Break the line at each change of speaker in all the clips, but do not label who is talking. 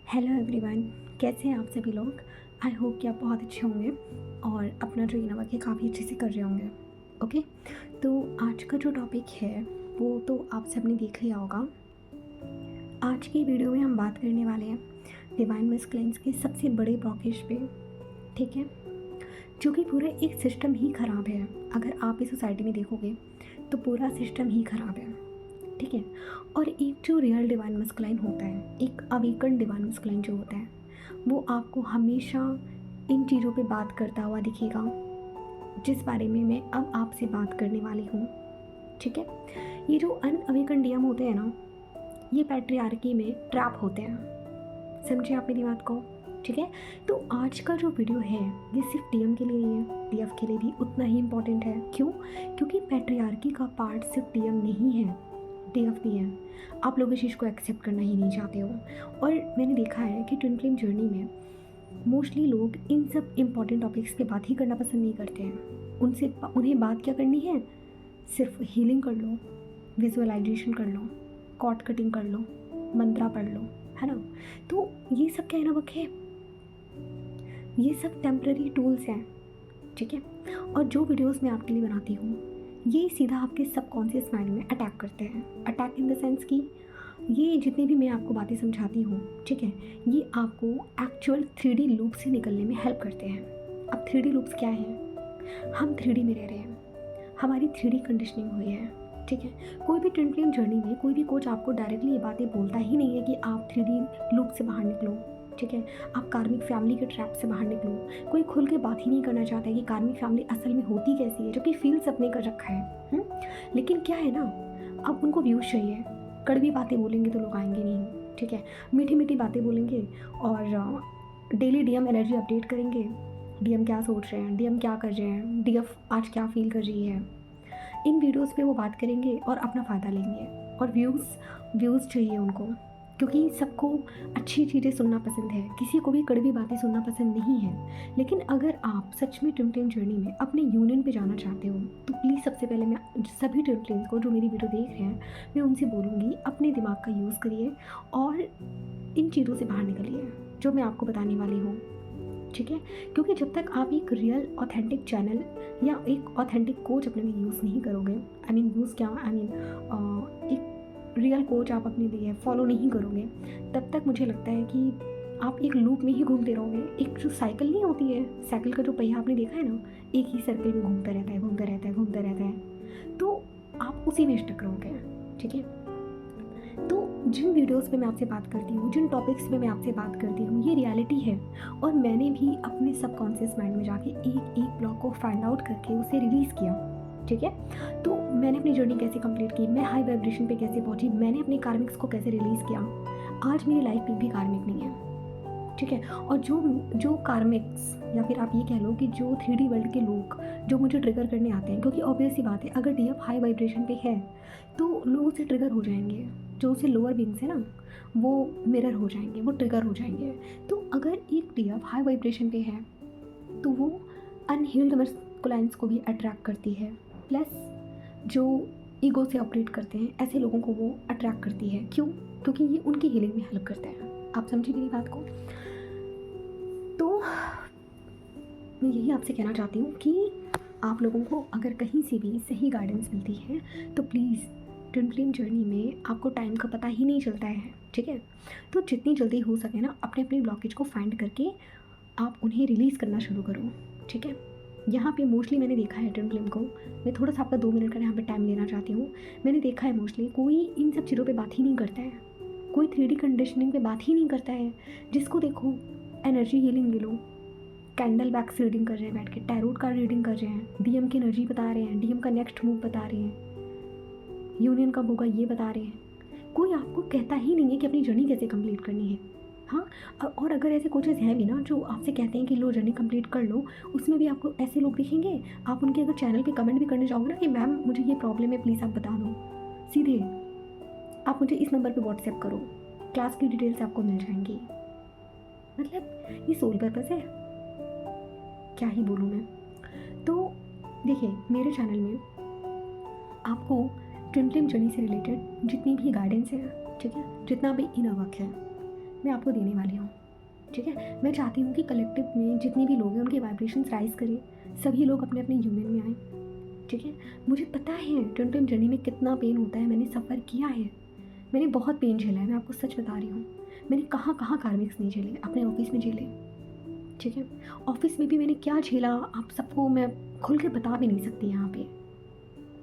Hello everyone, कैसे हैं आप सभी लोग। आई होप कि आप बहुत अच्छे होंगे और अपना जो ये वर्क है काफ़ी अच्छे से कर रहे होंगे। ओके, तो आज का जो टॉपिक है वो तो आप सबने देख लिया होगा। आज की वीडियो में हम बात करने वाले हैं डिवाइन मस्कुलिन्स के सबसे बड़े ब्लॉकेज पे। ठीक है, जो कि पूरा एक सिस्टम ही ख़राब है। अगर आप इस सोसाइटी में देखोगे तो पूरा सिस्टम ही ख़राब है। ठीक है, और एक जो रियल डिवाइन मस्कुलाइन होता है, एक अवेकन डिवाइन मस्कुलाइन जो होता है, वो आपको हमेशा इन चीज़ों पे बात करता हुआ दिखेगा जिस बारे में मैं अब आपसे बात करने वाली हूँ। ठीक है, ये जो अनअवेकन डीएम होते हैं ना, ये पैट्रियार्की में ट्रैप होते हैं। समझे आप मेरी बात को। ठीक है, तो आज का जो वीडियो है ये सिर्फ डीएम के लिए नहीं है, डीएफ के लिए भी उतना ही इम्पोर्टेंट है। क्यों? क्योंकि पैट्रियार्की का पार्ट सिर्फ डीएम नहीं है, डीएफ भी है। आप लोग इस चीज़ को एक्सेप्ट करना ही नहीं चाहते हो। और मैंने देखा है कि ट्विन फ्लेम जर्नी में मोस्टली लोग इन सब इम्पॉर्टेंट टॉपिक्स पे बात ही करना पसंद नहीं करते हैं। उन्हें बात क्या करनी है, सिर्फ हीलिंग कर लो, विजुअलाइजेशन कर लो, कॉर्ड कटिंग कर लो, मंत्रा पढ़ लो, है ना। तो ये सब क्या है ना वक्त है, ये सब टेम्पररी टूल्स हैं। ठीक है, और जो वीडियोस मैं आपके लिए बनाती हूँ ये सीधा आपके सबकॉन्शियस माइंड में अटैक करते हैं। अटैक इन द सेंस कि ये जितनी भी मैं आपको बातें समझाती हूँ, ठीक है, ये आपको एक्चुअल 3D लूप से निकलने में हेल्प करते हैं। अब 3D लूप्स क्या हैं? हम 3D में रह रहे हैं, हमारी 3D कंडीशनिंग हुई है। ठीक है, कोई भी ट्विन फ्लेम जर्नी में कोई भी कोच आपको डायरेक्टली ये बातें बोलता ही नहीं है कि आप 3D लूप से बाहर निकलो। ठीक है, आप कार्मिक फैमिली के ट्रैप से बाहर निकलो। कोई खुल के बात ही नहीं करना चाहता है कि कार्मिक फैमिली असल में होती कैसी है, जो कि फील सबने कर रखा है। लेकिन क्या है ना, अब उनको व्यूज़ चाहिए। कड़वी बातें बोलेंगे तो लोग आएंगे नहीं। ठीक है, मीठी मीठी बातें बोलेंगे और डेली डीएम एनर्जी अपडेट करेंगे। डीएम क्या सोच रहे हैं, डीएम क्या कर रहे हैं, डीएफ आज क्या फील कर रही है, इन वीडियोस पे वो बात करेंगे और अपना फ़ायदा लेंगे। और व्यूज़ चाहिए उनको, क्योंकि सबको अच्छी चीज़ें सुनना पसंद है, किसी को भी कड़वी बातें सुनना पसंद नहीं है। लेकिन अगर आप सच में ट्विन फ्लेम जर्नी में अपने यूनियन पे जाना चाहते हो तो प्लीज़ सबसे पहले मैं सभी ट्विन फ्लेम्स को जो मेरी वीडियो देख रहे हैं, मैं उनसे बोलूँगी अपने दिमाग का यूज़ करिए और इन चीज़ों से बाहर निकलिए जो मैं आपको बताने वाली हूँ। ठीक है, क्योंकि जब तक आप एक रियल ऑथेंटिक चैनल या एक ऑथेंटिक कोच अपने लिए यूज़ नहीं करोगे, यूज़ क्या, एक रियल कोच आप अपने लिए फॉलो नहीं करोगे, तब तक मुझे लगता है कि आप एक लूप में ही घूमते रहोगे। एक जो साइकिल नहीं होती है, साइकिल का जो पहिया आपने देखा है ना, एक ही सर्कल में घूमता रहता है, घूमता रहता है, घूमता रहता है, तो आप उसी में स्टक रहोगे। ठीक है, तो जिन वीडियोस पे मैं आपसे बात करती हूँ, जिन टॉपिक्स पे मैं आपसे बात करती हूँ, ये रियलिटी है। और मैंने भी अपने सबकॉन्शियस माइंड में जाके एक एक ब्लॉक को फाइंड आउट करके उसे रिलीज़ किया। ठीक है, तो मैंने अपनी जर्नी कैसे कंप्लीट की, मैं हाई वाइब्रेशन पे कैसे पहुंची, मैंने अपने कार्मिक्स को कैसे रिलीज़ किया। आज मेरी लाइफ में भी कार्मिक नहीं है। ठीक है, और जो जो कार्मिक्स या फिर आप ये कह लो कि जो 3D वर्ल्ड के लोग जो मुझे ट्रिगर करने आते हैं, क्योंकि ऑब्वियस सी बात है, अगर डीएफ हाई वाइब्रेशन पे है तो लोग उससे ट्रिगर हो जाएंगे। जो उससे लोअर बींग्स है ना, वो मिरर हो जाएंगे, वो ट्रिगर हो जाएंगे। तो अगर एक डीएफ हाई वाइब्रेशन पे है तो वो अनहील्ड मस्कुलाइंस को भी अट्रैक्ट करती है, प्लस जो ईगो से ऑपरेट करते हैं ऐसे लोगों को वो अट्रैक्ट करती है। क्यों? क्योंकि ये उनकी हीलिंग में हेल्प करता है। आप समझे मेरी बात को। तो मैं यही आपसे कहना चाहती हूँ कि आप लोगों को अगर कहीं से भी सही गाइडेंस मिलती है तो प्लीज़, ट्विन फ्लेम जर्नी में आपको टाइम का पता ही नहीं चलता है। ठीक है, तो जितनी जल्दी हो सके ना अपने अपने ब्लॉकेज को फाइंड करके आप उन्हें रिलीज़ करना शुरू करो। ठीक है, यहाँ पे मोस्टली मैंने देखा है ट्विन फ्लेम को, मैं थोड़ा सा आपका 2 मिनट का यहाँ पे टाइम लेना चाहती हूँ। मैंने देखा है मोस्टली कोई इन सब चीज़ों पे बात ही नहीं करता है, कोई 3D कंडीशनिंग पे बात ही नहीं करता है। जिसको देखो एनर्जी हीलिंग ले लो, कैंडल बैक्स रीडिंग कर रहे हैं, बैठ के टैरोट कार्ड रीडिंग कर रहे हैं, डीएम की एनर्जी बता रहे हैं, डीएम का नेक्स्ट मूव बता रहे हैं, यूनियन कब होगा ये बता रहे हैं। कोई आपको कहता ही नहीं है कि अपनी जर्नी कैसे कंप्लीट करनी है। हाँ, और अगर ऐसे कोचेस हैं भी ना जो आपसे कहते हैं कि लो जर्नी कंप्लीट कर लो, उसमें भी आपको ऐसे लोग दिखेंगे। आप उनके अगर चैनल पे कमेंट भी करने जाओगे ना कि मैम मुझे ये प्रॉब्लम है, प्लीज़ आप बता दो, सीधे आप मुझे इस नंबर पे व्हाट्सएप करो, क्लास की डिटेल्स आपको मिल जाएंगी। मतलब ये सोल पर्पस है, क्या ही बोलूँ मैं। तो देखिए, मेरे चैनल में आपको ट्विन फ्लेम जर्नी से रिलेटेड जितनी भी गाइडेंस है, ठीक है, जितना भी इनर वर्क है, मैं आपको देने वाली हूँ, ठीक है। मैं चाहती हूँ कि कलेक्टिव में जितने भी लोग हैं उनके वाइब्रेशंस राइज करें, सभी लोग अपने अपने यूनियन में आएँ, ठीक है। मुझे पता है ट्विन फ्लेम जर्नी में कितना पेन होता है, मैंने सफ़र किया है, मैंने बहुत पेन झेला है, मैं आपको सच बता रही हूँ। मैंने कहाँ कहाँ कार्मिक्स नहीं झेले, अपने ऑफिस में झेले, ठीक है। ऑफिस में भी मैंने क्या झेला आप सबको मैं खुल के बता भी नहीं सकती यहाँ पे,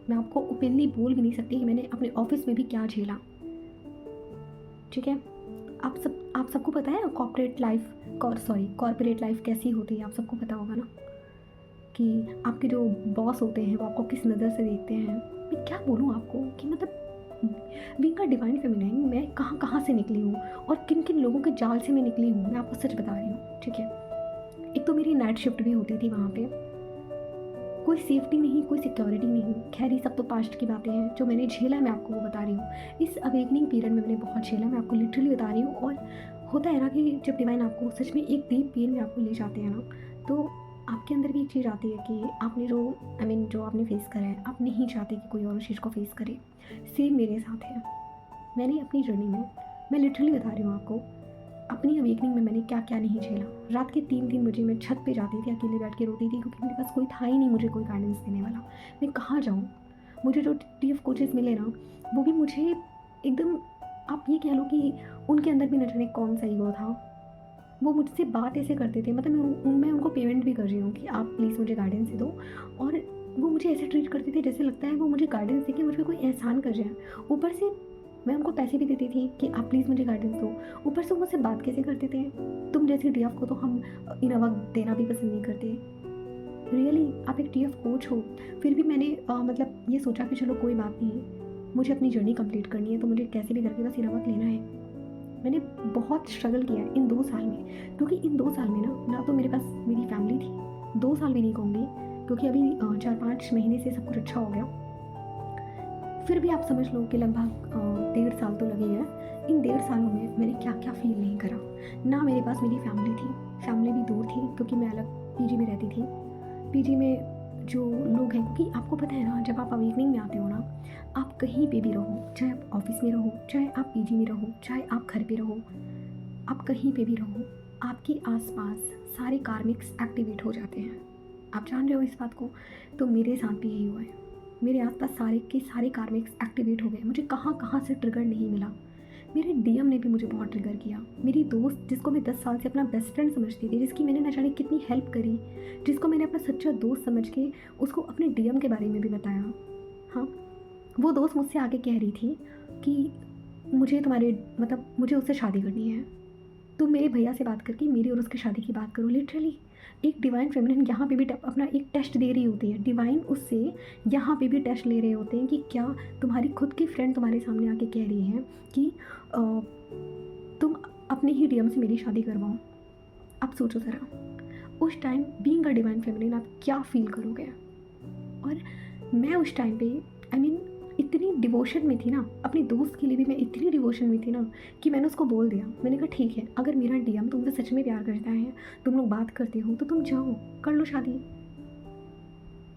मैं आपको ओपनली बोल भी नहीं सकती कि मैंने अपने ऑफिस में भी क्या झेला, ठीक है। आप सबको पता है कॉर्पोरेट लाइफ कैसी होती है, आप सबको पता होगा ना कि आपके जो बॉस होते हैं वो आपको किस नज़र से देखते हैं। मैं क्या बोलूँ आपको कि मतलब बीइंग अ डिवाइन फेमिनाइन मैं कहाँ कहाँ से निकली हूँ और किन किन लोगों के जाल से मैं निकली हूँ, मैं आपको सच बता रही हूँ, ठीक है। एक तो मेरी नाइट शिफ्ट भी होती थी वहाँ पे, कोई सेफ्टी नहीं, कोई सिक्योरिटी नहीं। खैर ये सब तो पास्ट की बातें हैं, जो मैंने झेला मैं आपको वो बता रही हूँ। इस अवेकनिंग पीरियड में मैंने बहुत झेला, मैं आपको लिटरली बता रही हूँ। और होता है ना कि जब डिवाइन आपको सच में एक डीप पेन में आपको ले जाते हैं ना, तो आपके अंदर भी एक चीज़ आती है कि आपने जो आपने फेस करा है, आप नहीं चाहते कि कोई और उस चीज़ को फेस करे। सेम मेरे साथ है, मैंने अपनी जर्नी में, मैं लिटरली बता रही हूँ आपको, अपनी अवेकनिंग में मैंने क्या क्या नहीं झेला। रात के 3-3 बजे मैं छत पे जाती थी, अकेले बैठ के रोती थी, क्योंकि मेरे पास कोई था ही नहीं मुझे कोई गाइडेंस देने वाला। मैं कहाँ जाऊँ? मुझे जो टीएफ कोचेस मिले ना, वो भी मुझे एकदम, आप ये कह लो कि उनके अंदर भी न जाने कौन सा ईगो था। वो मुझसे बात ऐसे करते थे, मतलब मैं उनको पेमेंट भी कर रही हूँ कि आप प्लीज़ मुझे गाइडेंस दे दो, और वो मुझे ऐसे ट्रीट करते थे जैसे लगता है वो मुझे गाइडेंस दे के मुझ पर कोई एहसान कर रहे हैं। ऊपर से मैं उनको पैसे भी देती थी कि आप प्लीज़ मुझे गाइडेंस दो, ऊपर से मुझसे बात कैसे करते थे, तुम जैसी डीएफ को तो हम इनफ देना भी पसंद नहीं करते। रियली आप एक डीएफ कोच हो, फिर भी मैंने मतलब ये सोचा कि चलो कोई बात नहीं, मुझे अपनी जर्नी कंप्लीट करनी है, तो मुझे कैसे भी करके बस इनफ लेना है। मैंने बहुत स्ट्रगल किया है इन 2 साल में, क्योंकि इन 2 साल में ना तो मेरे पास मेरी फैमिली थी, 2 साल भी नहीं कहूँगी, क्योंकि अभी 4-5 महीने से सब कुछ अच्छा हो गया। फिर भी आप समझ लो कि लगभग 1.5 साल तो लगे हैं। इन 1.5 सालों में मैंने क्या क्या फील नहीं करा। ना मेरे पास मेरी फैमिली थी, फैमिली भी दूर थी, क्योंकि मैं अलग पीजी में रहती थी। पीजी में जो लोग हैं, क्योंकि आपको पता है ना, जब आप अवेकनिंग में आते हो ना, आप कहीं पे भी रहो, चाहे आप ऑफिस में रहो, चाहे आप पीजी में रहो, चाहे आप घर पे रहो, आप कहीं पे भी रहो, आपके आसपास सारे कार्मिक्स एक्टिवेट हो जाते हैं। आप जान रहे हो इस बात को? तो मेरे साथ भी यही हुआ है, मेरे आसपास सारे के सारे कार्मिक्स एक्टिवेट हो गए। मुझे कहाँ कहाँ से ट्रिगर नहीं मिला। मेरे डीएम ने भी मुझे बहुत ट्रिगर किया। मेरी दोस्त, जिसको मैं 10 साल से अपना बेस्ट फ्रेंड समझती थी, जिसकी मैंने न जाने कितनी हेल्प करी, जिसको मैंने अपना सच्चा दोस्त समझ के उसको अपने डीएम के बारे में भी बताया, हाँ, वो दोस्त मुझसे आके कह रही थी कि मुझे उससे शादी करनी है, तुम मेरे भैया से बात करके मेरी और उसकी शादी की बात करो। लिटरली एक डिवाइन फेमिनिन यहाँ पे भी अपना एक टेस्ट दे रही होती है, डिवाइन उससे यहाँ पे भी टेस्ट ले रहे होते हैं कि क्या तुम्हारी खुद की फ्रेंड तुम्हारे सामने आके कह रही है कि तुम अपने ही डीएम से मेरी शादी करवाओ। आप सोचो ज़रा, उस time being a divine feminine आप क्या फील करोगे। और मैं उस टाइम पे इतनी डिवोशन में थी ना, अपने दोस्त के लिए भी मैं इतनी डिवोशन में थी ना, कि मैंने उसको बोल दिया, मैंने कहा ठीक है, अगर मेरा डीएम तुमसे सच में प्यार करता है, तुम लोग बात करते हो, तो तुम जाओ कर लो शादी,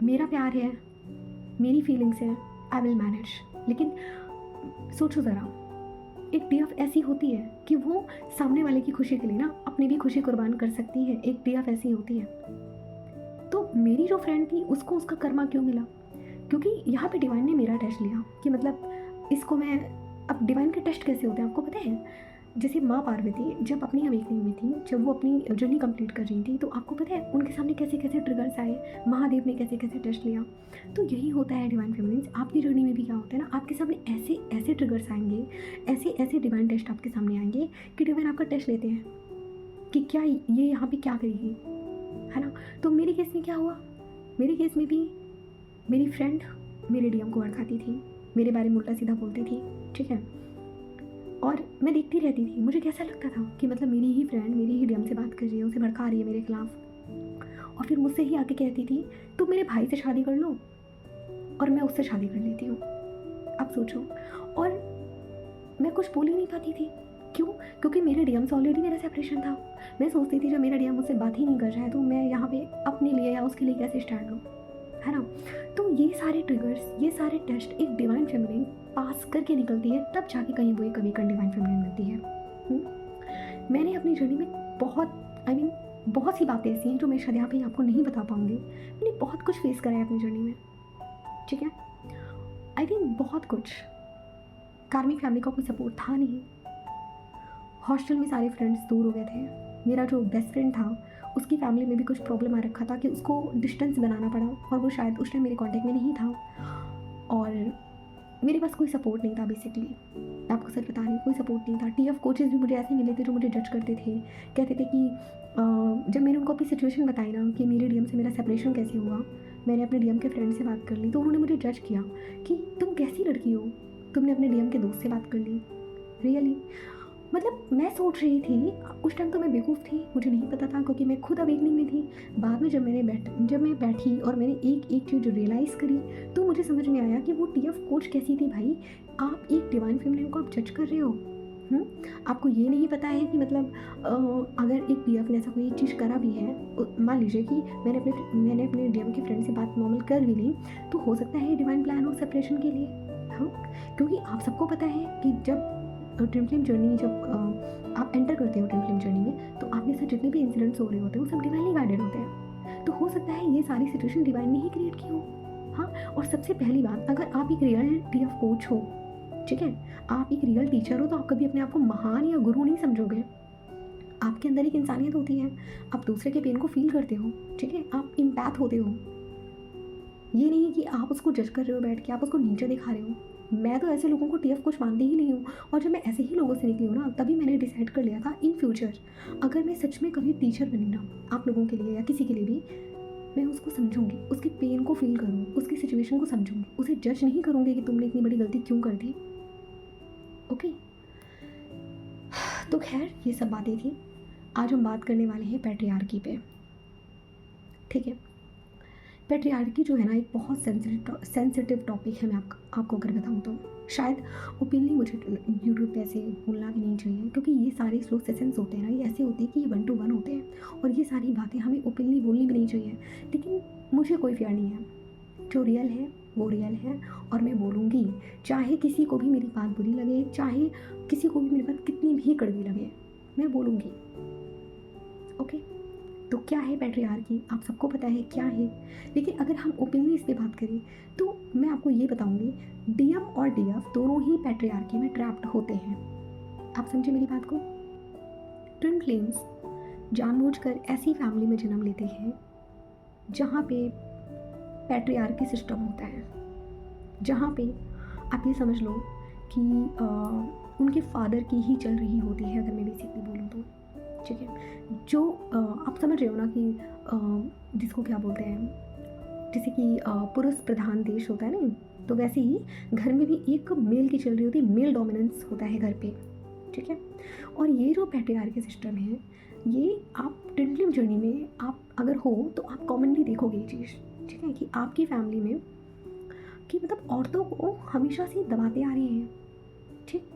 मेरा प्यार है, मेरी फीलिंग्स है, आई विल मैनेज। लेकिन सोचो ज़रा, एक डीएफ ऐसी होती है कि वो सामने वाले की खुशी के लिए ना अपनी भी खुशी कुर्बान कर सकती है। एक डीएफ ऐसी होती है। तो मेरी जो फ्रेंड थी, उसको उसका कर्मा क्यों मिला? क्योंकि यहाँ पे डिवाइन ने मेरा टेस्ट लिया कि मतलब इसको मैं, अब डिवाइन के टेस्ट कैसे होते हैं आपको पता है? जैसे माँ पार्वती जब अपनी अवेकनिंग में थी, जब वो अपनी जर्नी कंप्लीट कर रही थी, तो आपको पता है उनके सामने कैसे कैसे ट्रिगर्स आए, महादेव ने कैसे कैसे टेस्ट लिया। तो यही होता है डिवाइन फेमिनिन्स, आपकी जर्नी में भी क्या होता है ना, आपके सामने ऐसे ऐसे ट्रिगर्स आएंगे, ऐसे ऐसे डिवाइन टेस्ट आपके सामने आएंगे कि डिवाइन आपका टेस्ट लेते हैं कि क्या ये यहाँ पे क्या करेगी, है ना। तो मेरे केस में क्या हुआ, मेरे केस में भी मेरी फ्रेंड मेरे डीएम को भड़काती थी, मेरे बारे में उल्टा सीधा बोलती थी, ठीक है, और मैं देखती रहती थी। मुझे कैसा लगता था कि मतलब मेरी ही फ्रेंड मेरी ही डीएम से बात कर रही है, उसे भड़का रही है मेरे खिलाफ, और फिर मुझसे ही आके कहती थी तुम मेरे भाई से शादी कर लो, और मैं उससे शादी कर लेती हूँ। आप सोचो, और मैं कुछ बोल ही नहीं पाती थी। क्यों? क्योंकि मेरे डीएम से ऑलरेडी मेरा सेपरेशन था। मैं सोचती थी जब मेरा डीएम मुझसे बात ही नहीं कर रहा है, तो मैं यहाँ पे अपने लिए या उसके लिए कैसे स्टैंड लूँ, है ना। तो ये सारे ट्रिगर्स, ये सारे टेस्ट एक डिवाइन फेमिनिन पास करके निकलती है, तब जाके कहीं वो एक अवेकन डिवाइन फेमिनिन मिलती है। मैंने अपनी जर्नी में बहुत बहुत सी बातें ऐसी हैं जो मैं शायद यहाँ पे आपको नहीं बता पाऊँगी। मैंने बहुत कुछ फेस करा है अपनी जर्नी में, ठीक है। आई थिंक बहुत कुछ। कार्मिक फैमिली का कोई सपोर्ट था नहीं। हॉस्टल में सारे फ्रेंड्स दूर हो गए थे। मेरा जो बेस्ट फ्रेंड था उसकी फैमिली में भी कुछ प्रॉब्लम आ रखा था कि उसको डिस्टेंस बनाना पड़ा, और वो शायद उस टाइम मेरे कांटेक्ट में नहीं था, और मेरे पास कोई सपोर्ट नहीं था। बेसिकली मैं आपको सच बता रही हूँ, कोई सपोर्ट नहीं था। टीएफ कोचेज़ भी मुझे ऐसे मिले थे जो मुझे जज करते थे, कहते थे कि जब मैंने उनको अपनी सिचुएशन बताई ना कि मेरे डीएम से मेरा सेपरेशन कैसे हुआ, मैंने अपने डीएम के फ्रेंड से बात कर ली, तो उन्होंने मुझे जज किया कि तुम कैसी लड़की हो, तुमने अपने डीएम के दोस्त से बात कर ली। रियली मतलब मैं सोच रही थी उस टाइम, तो मैं बेवकूफ़ थी, मुझे नहीं पता था, क्योंकि मैं खुद अवेकनिंग में थी। बाद में जब मैं बैठी और मैंने एक एक चीज़ रियलाइज़ करी, तो मुझे समझ में आया कि वो टीएफ कोच कैसी थी। भाई आप एक डिवाइन फेमिनिन को आप जज कर रहे हो। आपको ये नहीं पता है कि मतलब अगर एक टीएफ ने ऐसा कोई चीज़ करा भी है, मान लीजिए कि मैंने अपने डीएम के फ्रेंड से बात नॉर्मल कर भी ली, तो हो सकता है डिवाइन प्लान हो सेपरेशन के लिए। हाँ, क्योंकि आप सबको पता है कि जब ट्विन फ्लेम जर्नी, जब आप एंटर करते हो ट्विन फ्लेम जर्नी में, तो आपके साथ जितने भी इंसिडेंट्स हो रहे होते हैं वो सब डिवाइनली गाइडेड होते हैं। तो हो सकता है ये सारी सिचुएशन डिवाइन ने ही क्रिएट की हो। हाँ, और सबसे पहली बात, अगर आप एक रियल टीएफ कोच हो, ठीक है, आप एक रियल टीचर हो, तो आप कभी अपने आप को महान या गुरु नहीं समझोगे। आपके अंदर एक इंसानियत होती है, आप दूसरे के पेन को फील करते हो, ठीक है, आप इम्पैथ होते हो। ये नहीं कि आप उसको जज कर रहे हो बैठ के, आप उसको नीचे दिखा रहे हो। मैं तो ऐसे लोगों को टीएफ कोच मानती ही नहीं हूँ, और जब मैं ऐसे ही लोगों से निकली हूँ ना, तभी मैंने डिसाइड कर लिया था इन फ्यूचर अगर मैं सच में कभी टीचर बनी ना, आप लोगों के लिए या किसी के लिए भी, मैं उसको समझूंगी, उसके पेन को फील करूँगी, उसकी सिचुएशन को समझूंगी, उसे जज नहीं करूँगी कि तुमने इतनी बड़ी गलती क्यों कर दी। ओके, तो खैर ये सब बातें थी। आज हम बात करने वाले हैं पैट्रियार्की पे, ठीक है। पैट्रियार्की जो है ना, एक बहुत सेंसिटिव टॉपिक है। मैं आपको अगर बताऊँ तो शायद ओपनली मुझे यूट्यूब पे ऐसे बोलना भी नहीं चाहिए, क्योंकि ये सारे स्लो सेशंस होते हैं ना, ये ऐसे होते हैं कि ये 1 to 1 होते हैं, और ये सारी बातें हमें ओपनली बोलनी भी नहीं चाहिए। लेकिन मुझे कोई फियर नहीं है, जो रियल है वो रियल है, और मैं बोलूँगी, चाहे किसी को भी मेरी बात बुरी लगे, चाहे किसी को भी मेरी बात कितनी भी कड़वी लगे, मैं बोलूँगी। ओके, तो क्या है पैट्रियार्की, आप सबको पता है क्या है। लेकिन अगर हम ओपनली इस पर बात करें, तो मैं आपको ये बताऊंगी, डीएम और डीएफ दोनों ही पैट्रियार्की में ट्रैप्ड होते हैं। आप समझे मेरी बात को। ट्विन फ्लेम्स जानबूझकर ऐसी फैमिली में जन्म लेते हैं जहाँ पे पैट्रियार्की सिस्टम होता है, जहाँ पे आप ये समझ लो कि उनके फादर की ही चल रही होती है, अगर मैं बेसिकली बोलूँ तो, ठीक है। जो आप समझ रहे हो ना कि जिसको क्या बोलते हैं, जैसे कि पुरुष प्रधान देश होता है ना, तो वैसे ही घर में भी एक मेल की चल रही होती है, मेल डोमिनेंस होता है घर पे, ठीक है। और ये जो पैट्रियार्की सिस्टम है, ये आप ट्विन फ्लेम जर्नी में आप अगर हो तो आप कॉमनली देखोगे ये चीज़, ठीक है, कि आपकी फैमिली में कि मतलब औरतों को हमेशा से दबाते आ रहे हैं, ठीक।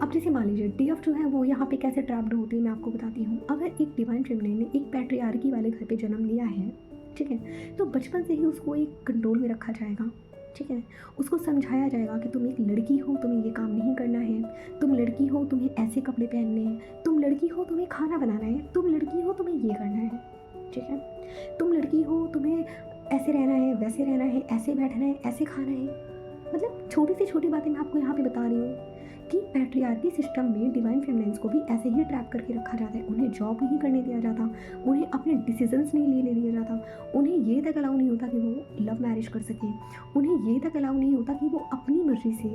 अब जैसे मान लीजिए डीएफ जो है वो यहाँ पे कैसे ट्रैप्ड होती है, मैं आपको बताती हूँ। अगर एक डिवाइन फेमिनिन ने एक पैट्रियार्की वाले घर पे जन्म लिया है, ठीक है, तो बचपन से ही उसको एक कंट्रोल में रखा जाएगा, ठीक है। उसको समझाया जाएगा कि तुम एक लड़की हो, तुम्हें ये काम नहीं करना है, तुम लड़की हो, तुम्हें ऐसे कपड़े पहनने हैं, तुम लड़की हो, तुम्हें खाना बनाना है, तुम लड़की हो, तुम्हें ये करना है, ठीक है, तुम लड़की हो, तुम्हें ऐसे रहना है, वैसे रहना है, ऐसे बैठना है, ऐसे खाना है। मतलब छोटी से छोटी बातें मैं आपको यहाँ पे बता रही हूँ कि पैट्रियार्की सिस्टम में डिवाइन फेमिनिन्स को भी ऐसे ही ट्रैप करके रखा जाता है। उन्हें जॉब नहीं करने दिया जाता, उन्हें अपने डिसीजंस नहीं लेने दिया जाता, उन्हें ये तक अलाउ नहीं होता कि वो लव मैरिज कर सकें, उन्हें ये तक अलाउ नहीं होता कि वो अपनी मर्जी से,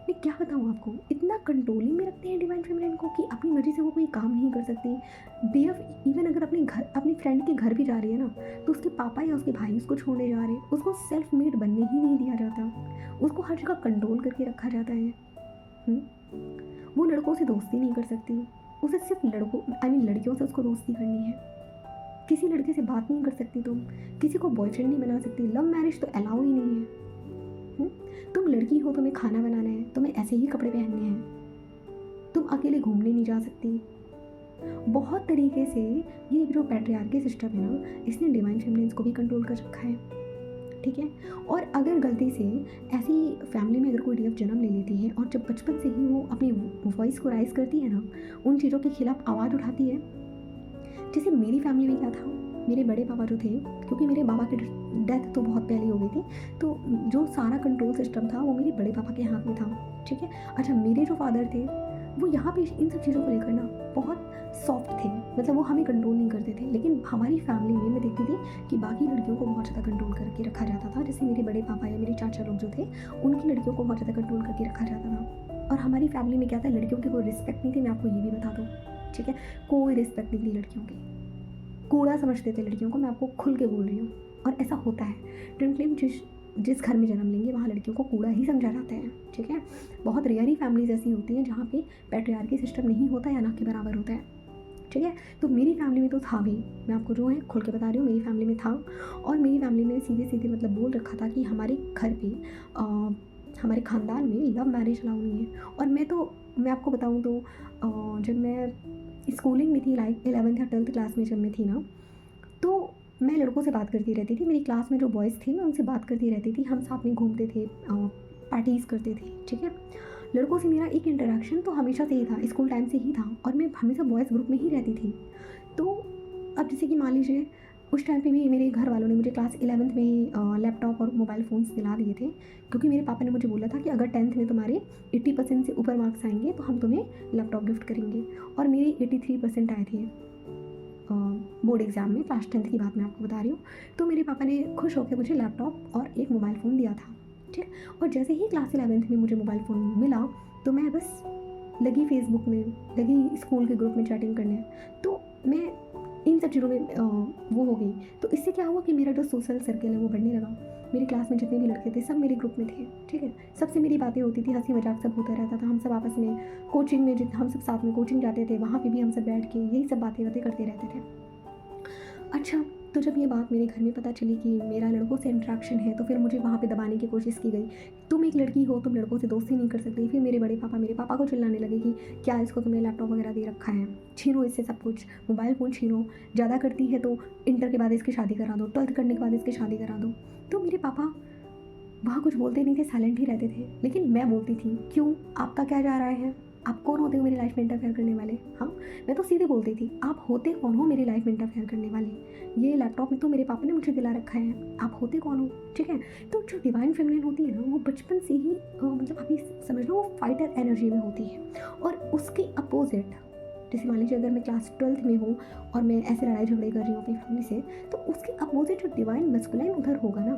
मैं क्या बताऊँ आपको, इतना कंट्रोलिंग में रखते हैं डिवाइन फेमिनिन को कि अपनी मर्जी से वो कोई काम नहीं कर सकती। डीएफ इवन अगर अपनी फ्रेंड के घर भी जा रही है ना, तो उसके पापा या उसके भाई उसको छोड़ने जा रहे हैं, उसको सेल्फ मेड बनने ही नहीं दिया जाता, उसको हर जगह कंट्रोल करके रखा जाता है। वो लड़कों से दोस्ती नहीं कर सकती, उसे सिर्फ लड़कियों से उसको दोस्ती करनी है। किसी लड़के से बात नहीं कर सकती, तुम किसी को बॉयफ्रेंड नहीं बना सकती, लव मैरिज तो अलाउ ही नहीं है। तुम लड़की हो, तुम्हें खाना बनाना है, तुम्हें ऐसे ही कपड़े पहनने हैं, तुम अकेले घूमने नहीं जा सकती। बहुत तरीके से ये जो पैट्रियार्की सिस्टम है ना, इसने डिवाइन फेमिनिन्स को भी कंट्रोल कर रखा है, ठीक है। और अगर गलती से ऐसी फैमिली में अगर कोई डीएफ जन्म ले लेती है और जब बचपन से ही वो अपनी वॉइस को राइज़ करती है ना, उन चीज़ों के खिलाफ आवाज़ उठाती है। जैसे मेरी फैमिली में क्या था, मेरे बड़े पापा जो थे, क्योंकि मेरे बाबा की डेथ तो बहुत पहले हो गई थी, तो जो सारा कंट्रोल सिस्टम था वो मेरे बड़े पापा के हाथ में था, ठीक है। अच्छा, मेरे जो फादर थे वो यहाँ पे इन सब चीज़ों को लेकर ना बहुत सॉफ्ट थे, मतलब वो हमें कंट्रोल नहीं करते थे। लेकिन हमारी फैमिली में मैं देखती थी कि बाकी लड़कियों को बहुत ज़्यादा कंट्रोल करके रखा जाता था। जैसे मेरे बड़े पापा या मेरे चाचा लोग जो थे, उनकी लड़कियों को बहुत ज़्यादा कंट्रोल करके रखा जाता था। और हमारी फैमिली में क्या था, लड़कियों की कोई रिस्पेक्ट नहीं थी, मैं आपको ये भी बता दूँ, ठीक है। कोई रिस्पेक्ट नहीं थी लड़कियों की, कूड़ा समझते थे लड़कियों को, मैं आपको खुल के बोल रही हूँ। और ऐसा होता है, ट्विन फ्लेम जिस घर में जन्म लेंगे वहाँ लड़कियों को कूड़ा ही समझा जाता है, ठीक है। बहुत रेयर ही फैमिलीज ऐसी होती हैं जहाँ पे पैट्रियार्की सिस्टम नहीं होता या ना के बराबर होता है, ठीक है। तो मेरी फैमिली में तो था भी, मैं आपको जो है खुल के बता रही हूँ, मेरी फैमिली में था। और मेरी फैमिली में सीधे सीधे मतलब बोल रखा था कि हमारे घर पे हमारे ख़ानदान में लव मैरिज अलाउ नहीं है। और मैं आपको बताऊँ तो जब मैं स्कूलिंग में थी, लाइक 11th या 12th क्लास में जब मैं थी ना, तो मैं लड़कों से बात करती रहती थी। मेरी क्लास में जो बॉयज़ थे मैं उनसे बात करती रहती थी, हम साथ में घूमते थे, पार्टीज़ करते थे, ठीक है। लड़कों से मेरा एक इंटरेक्शन तो हमेशा से ही था, स्कूल टाइम से ही था, और मैं हमेशा बॉयज़ ग्रुप में ही रहती थी। तो अब जैसे कि मान लीजिए उस टाइम पे भी मेरे घर वालों ने मुझे क्लास 11th में ही लैपटॉप और मोबाइल फ़ोन्स दिला दिए थे, क्योंकि मेरे पापा ने मुझे बोला था कि अगर 10th में तुम्हारे 80% से ऊपर मार्क्स आएंगे तो हम तुम्हें लैपटॉप गिफ्ट करेंगे। और मेरे 83% आए थे बोर्ड एग्ज़ाम में, क्लास 10th की बात मैं आपको बता रही हूँ। तो मेरे पापा ने खुश होकर मुझे लैपटॉप और एक मोबाइल फ़ोन दिया था, ठीक। और जैसे ही क्लास 11th में मुझे मोबाइल फ़ोन मिला तो मैं बस लगी फेसबुक में, लगी स्कूल के ग्रुप में चैटिंग करने। तो मैं इन सब चीज़ों में वो हो गई। तो इससे क्या हुआ कि मेरा जो सोशल सर्कल है वो बढ़ने लगा। मेरी क्लास में जितने भी लड़के थे सब मेरे ग्रुप में थे, ठीक है। सबसे मेरी बातें होती थी, हंसी मजाक सब होता रहता था। हम सब आपस में कोचिंग में हम सब साथ में कोचिंग जाते थे, वहाँ पे भी हम सब बैठ के यही सब बातें करते रहते थे। अच्छा, तो जब ये बात मेरे घर में पता चली कि मेरा लड़कों से इंट्रैक्शन है, तो फिर मुझे वहाँ पे दबाने की कोशिश की गई, तुम एक लड़की हो, तुम लड़कों से दोस्ती नहीं कर सकती। फिर मेरे पापा को चिल्लाने लगे कि क्या इसको तुमने लैपटॉप वगैरह दे रखा है, छीनो इससे सब कुछ, मोबाइल फ़ोन छीनो, ज़्यादा करती है तो इंटर के बाद इसकी शादी करा दो, 12th करने के बाद इसकी शादी करा दो। तो मेरे पापा वहाँ कुछ बोलते नहीं थे, साइलेंट ही रहते थे। लेकिन मैं बोलती थी, क्यों, आपका क्या जा रहा है, आप कौन होते हो मेरी लाइफ में इंटरफेयर करने वाले। हाँ, मैं तो सीधे बोलती थी, आप होते कौन हो मेरी लाइफ में इंटरफेयर करने वाले। ये लैपटॉप में तो मेरे पापा ने मुझे दिला रखा है, आप होते कौन हो, ठीक है। तो जो डिवाइन फेमिनिन होती है ना, वो बचपन से ही मतलब अभी समझ लो वो फाइटर एनर्जी में होती है। और उसके अपोजिट, जैसे मान लीजिए अगर मैं क्लास 12th में हूँ और मैं ऐसे लड़ाई झगड़े कर रही हूँ अपनी फैमिली से, तो उसके अपोजिट जो डिवाइन मस्कुलाइन उधर होगा ना,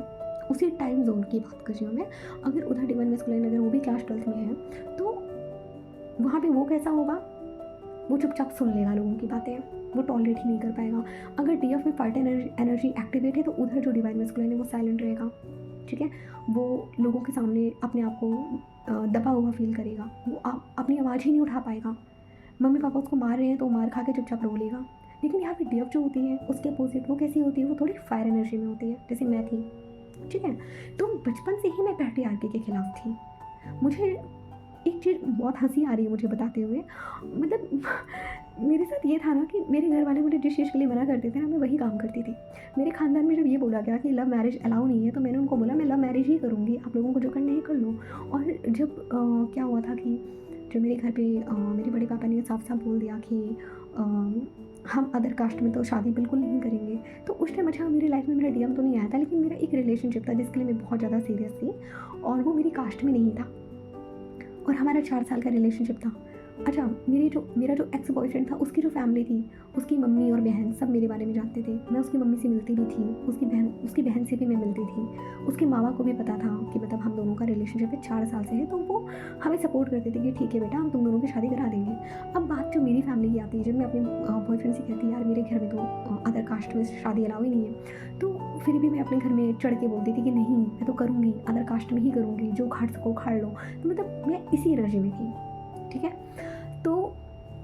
उसी टाइम जोन की बात कर रही हूँ मैं, अगर उधर डिवाइन मस्कुलाइन अगर वो भी क्लास 12th में है, तो वहाँ पे वो कैसा होगा, वो चुपचाप सुन लेगा लोगों की बातें, वो टॉलरेट ही नहीं कर पाएगा। अगर डीएफ में फाइटर एनर्जी एक्टिवेट है तो उधर जो डिवाइन मस्कुलाइन है वो साइलेंट रहेगा, ठीक है। वो लोगों के सामने अपने आप को दबा हुआ फील करेगा, वो अपनी आवाज़ ही नहीं उठा पाएगा। मम्मी पापा उसको मार रहे हैं तो मार खा के चुपचाप रो लेगा। लेकिन यहाँ पे डीएफ जो होती है उसके अपोजिट वो कैसी होती है, वो थोड़ी फायर एनर्जी में होती है, जैसे मैं थी, ठीक है। तो बचपन से ही मैं पैट्रियार्की के खिलाफ थी। मुझे एक चीज़ बहुत हंसी आ रही है मुझे बताते हुए, मतलब मेरे साथ ये था ना कि मेरे घर वाले मुझे जिस चीज़ के लिए मना करते थे ना, मैं वही काम करती थी। मेरे ख़ानदान में जब ये बोला गया कि लव मैरिज अलाउ नहीं है, तो मैंने उनको बोला मैं लव मैरिज ही करूँगी, आप लोगों को जो करना है कर लो। और जब क्या हुआ था कि जो मेरे घर पे मेरे बड़े पापा ने साफ साफ बोल दिया कि हम अदर कास्ट में तो शादी बिल्कुल नहीं करेंगे, तो उस टाइम अच्छा मेरी लाइफ में मेरा डीएम तो नहीं आया था, लेकिन मेरा एक रिलेशनशिप था जिसके लिए मैं बहुत ज़्यादा सीरियस थी, और वो मेरी कास्ट में नहीं था, और हमारा 4 साल का रिलेशनशिप था। अच्छा, मेरा जो एक्स बॉयफ्रेंड था, उसकी जो फैमिली थी, उसकी मम्मी और बहन सब मेरे बारे में जानते थे। मैं उसकी मम्मी से मिलती भी थी, उसकी बहन से भी मैं मिलती थी। उसके मामा को भी पता था कि मतलब हम दोनों का रिलेशनशिप है, 4 साल से है, तो वो हमें सपोर्ट करते थे कि ठीक है बेटा, हम तुम दोनों की शादी करा देंगे। अब बात जो मेरी फैमिली की आती है, जब मैं अपने बॉयफ्रेंड से कहती यार मेरे घर में तो अदर कास्ट में शादी अलाउ ही नहीं है, तो फिर भी मैं अपने घर में चढ़ के बोलती थी कि नहीं मैं तो करूँगी, अदर कास्ट में ही करूँगी, जो उखाड़ सको उखाड़ लो। तो मतलब मैं इसी एनर्जी में थी, ठीक है। तो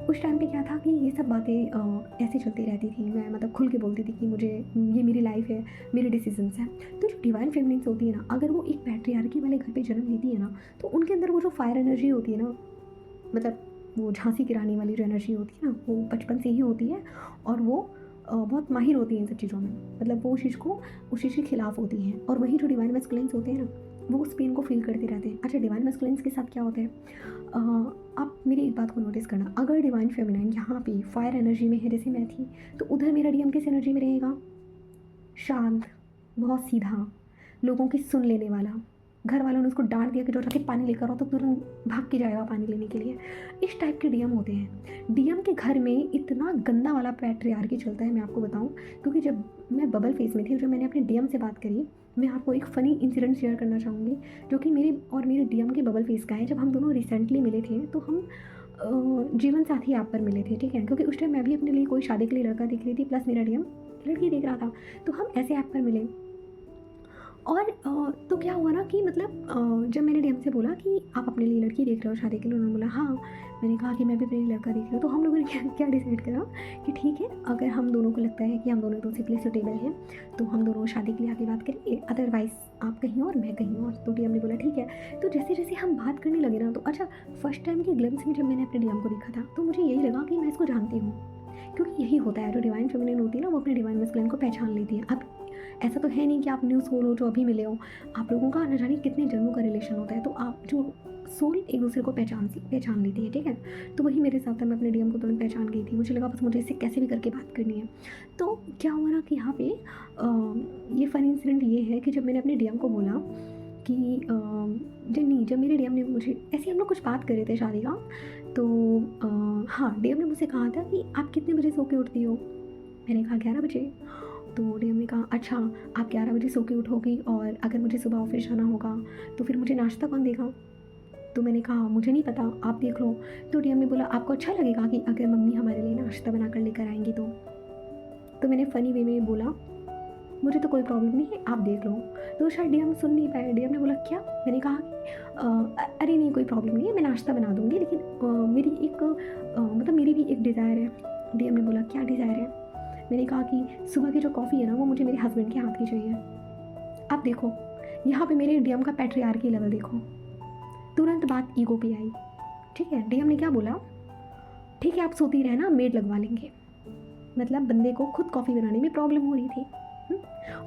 उस टाइम पे क्या था कि ये सब बातें ऐसे चलती रहती थी, मैं मतलब खुल के बोलती थी कि मुझे ये मेरी लाइफ है, मेरे डिसीजंस हैं। तो जो डिवाइन फेमिनिन्स होती है ना, अगर वो एक पैट्रियार्की वाले घर पे जन्म लेती है ना, तो उनके अंदर वो जो फायर एनर्जी होती है ना, मतलब वो झांसी की रानी वाली जो एनर्जी होती है ना, वो बचपन से ही होती है, और वो बहुत माहिर होती हैं इन सब चीज़ों में, मतलब वो उस चीज़ के खिलाफ होती हैं। और वही जो डिवाइन मैस्कुलिन्स होते हैं ना, वो उस पेन को फील करते रहते हैं। अच्छा, डिवाइन मैस्कुलिन्स के साथ क्या होता है, आप मेरी एक बात को नोटिस करना, अगर डिवाइन फेमिनाइन यहाँ पे फायर एनर्जी में है जैसे मैं थी, तो उधर मेरा डीएम किस एनर्जी में रहेगा, शांत, बहुत सीधा, लोगों की सुन लेने वाला। घर वालों ने उसको डांट दिया कि जो जाके पानी लेकर आओ, तो तुरंत भाग के जाएगा पानी लेने के लिए। इस टाइप के डीएम होते हैं। डीएम के घर में इतना गंदा वाला पैट्रियार्की चलता है, मैं आपको बताऊं, क्योंकि जब मैं बबल फेज में थी, जब मैंने अपने डीएम से बात करी, मैं आपको एक फ़नी इंसिडेंट शेयर करना चाहूँगी, जो कि मेरे और मेरे डीएम के बबल फेज का है। जब हम दोनों रिसेंटली मिले थे, तो हम जीवन साथी ऐप पर मिले थे, ठीक है, क्योंकि उस टाइम मैं भी अपने लिए कोई शादी के लिए लड़का देख रही थी, प्लस मेरा डीएम लड़की देख रहा था, तो हम ऐसे ऐप पर मिले। और तो क्या हुआ ना कि मतलब जब मैंने डीएम से बोला कि आप अपने लिए लड़की देख रहे हो शादी के लिए, उन्होंने बोला हाँ। मैंने कहा कि मैं भी अपने लिए लड़का देख रही हूँ। तो हम लोगों ने क्या डिसाइड करा कि ठीक है, अगर हम दोनों को लगता है कि हम दोनों के लिए सूटेबल हैं, तो हम दोनों शादी के लिए आगे बात करेंगे, अदरवाइज़ आप कहीं और मैं कहीं और। तो डीएम ने बोला ठीक है। तो जैसे जैसे हम बात करने लगे ना, तो अच्छा, फर्स्ट टाइम के ग्लिम्स में जब मैंने अपने डीएम को देखा था, तो मुझे यही लगा कि मैं इसको जानती हूँ, क्योंकि यही होता है, जो डिवाइन फेमिनिन होती है ना, वो अपने डिवाइन मैस्कुलिन को पहचान लेती है। अब ऐसा तो है नहीं कि आप न्यू सोल हो जो अभी मिले हो, आप लोगों का न जाने कितने जन्मों का रिलेशन होता है, तो आप जो सोल एक दूसरे को पहचान लेती है, ठीक है। तो वही मेरे साथ था, मैं अपने डीएम को तुरंत पहचान गई थी। मुझे लगा बस मुझे इससे कैसे भी करके बात करनी है। तो क्या हुआ ना कि यहाँ पे ये फ़नी इंसिडेंट ये है कि जब मैंने अपने डीएम को बोला कि जब मेरे डीएम ने मुझे ऐसे, हम लोग कुछ बात कर रहे थे शादी का, तो हाँ, डीएम ने मुझसे कहा था कि आप कितने बजे सो के उठती हो। मैंने कहा 11 बजे। तो डीएम ने कहा अच्छा, आप 11 बजे सो के उठोगी, और अगर मुझे सुबह ऑफिस जाना होगा तो फिर मुझे नाश्ता कौन देगा। तो मैंने कहा मुझे नहीं पता, आप देख लो। तो डीएम ने बोला आपको अच्छा लगेगा कि अगर मम्मी हमारे लिए नाश्ता बना कर लेकर आएंगी तो मैंने फ़नी वे में बोला मुझे तो कोई प्रॉब्लम नहीं है, आप देख लो। तो शायद डीएम सुन नहीं पाए। डीएम ने बोला क्या। मैंने कहा कि अरे नहीं, कोई प्रॉब्लम नहीं है, मैं नाश्ता बना दूँगी, लेकिन मेरी एक मतलब मेरी भी एक डिज़ायर है। डीएम ने बोला क्या डिज़ायर है। मैंने कहा कि सुबह की जो कॉफ़ी है ना, वो मुझे मेरे हस्बैंड के हाथ की चाहिए। आप देखो यहाँ पे मेरे डीएम का पैट्रियार्की लेवल देखो, तुरंत बात ईगो पे आई, ठीक है। डीएम ने क्या बोला, ठीक है आप सोती रहना, मेड लगवा लेंगे। मतलब बंदे को खुद कॉफ़ी बनाने में प्रॉब्लम हो रही थी।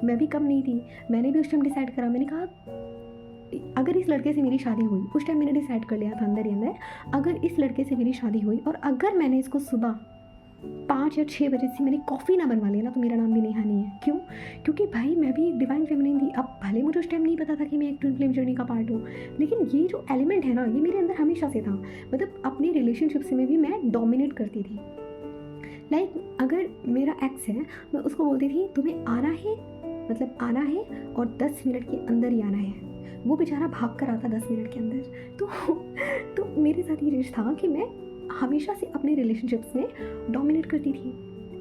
मैं भी कम नहीं थी, मैंने भी उस टाइम डिसाइड करा। मैंने कहा अगर इस लड़के से मेरी शादी हुई, उस टाइम मैंने डिसाइड कर लिया था अंदर ही अंदर, अगर इस लड़के से मेरी शादी हुई और अगर मैंने इसको सुबह 5 या 6 बजे से मैंने कॉफ़ी ना बनवा लिया ना, तो मेरा नाम भी नेहा नहीं है। क्यों? क्योंकि भाई मैं भी एक डिवाइन फेमिनिन थी। अब भले मुझे उस टाइम नहीं पता था कि मैं एक ट्विन फ्लेम जर्नी का पार्ट हूँ, लेकिन ये जो एलिमेंट है ना, ये मेरे अंदर हमेशा से था। मतलब अपनी रिलेशनशिप्स में भी मैं डोमिनेट करती थी। लाइक अगर मेरा एक्स है, मैं उसको बोलती थी तुम्हें आना है, मतलब आना है और 10 मिनट के अंदर ही आना है। वो बेचारा भाग कर आता 10 मिनट के अंदर। तो मेरे साथ ये चीज़ था कि मैं हमेशा से अपने रिलेशनशिप्स में डोमिनेट करती थी,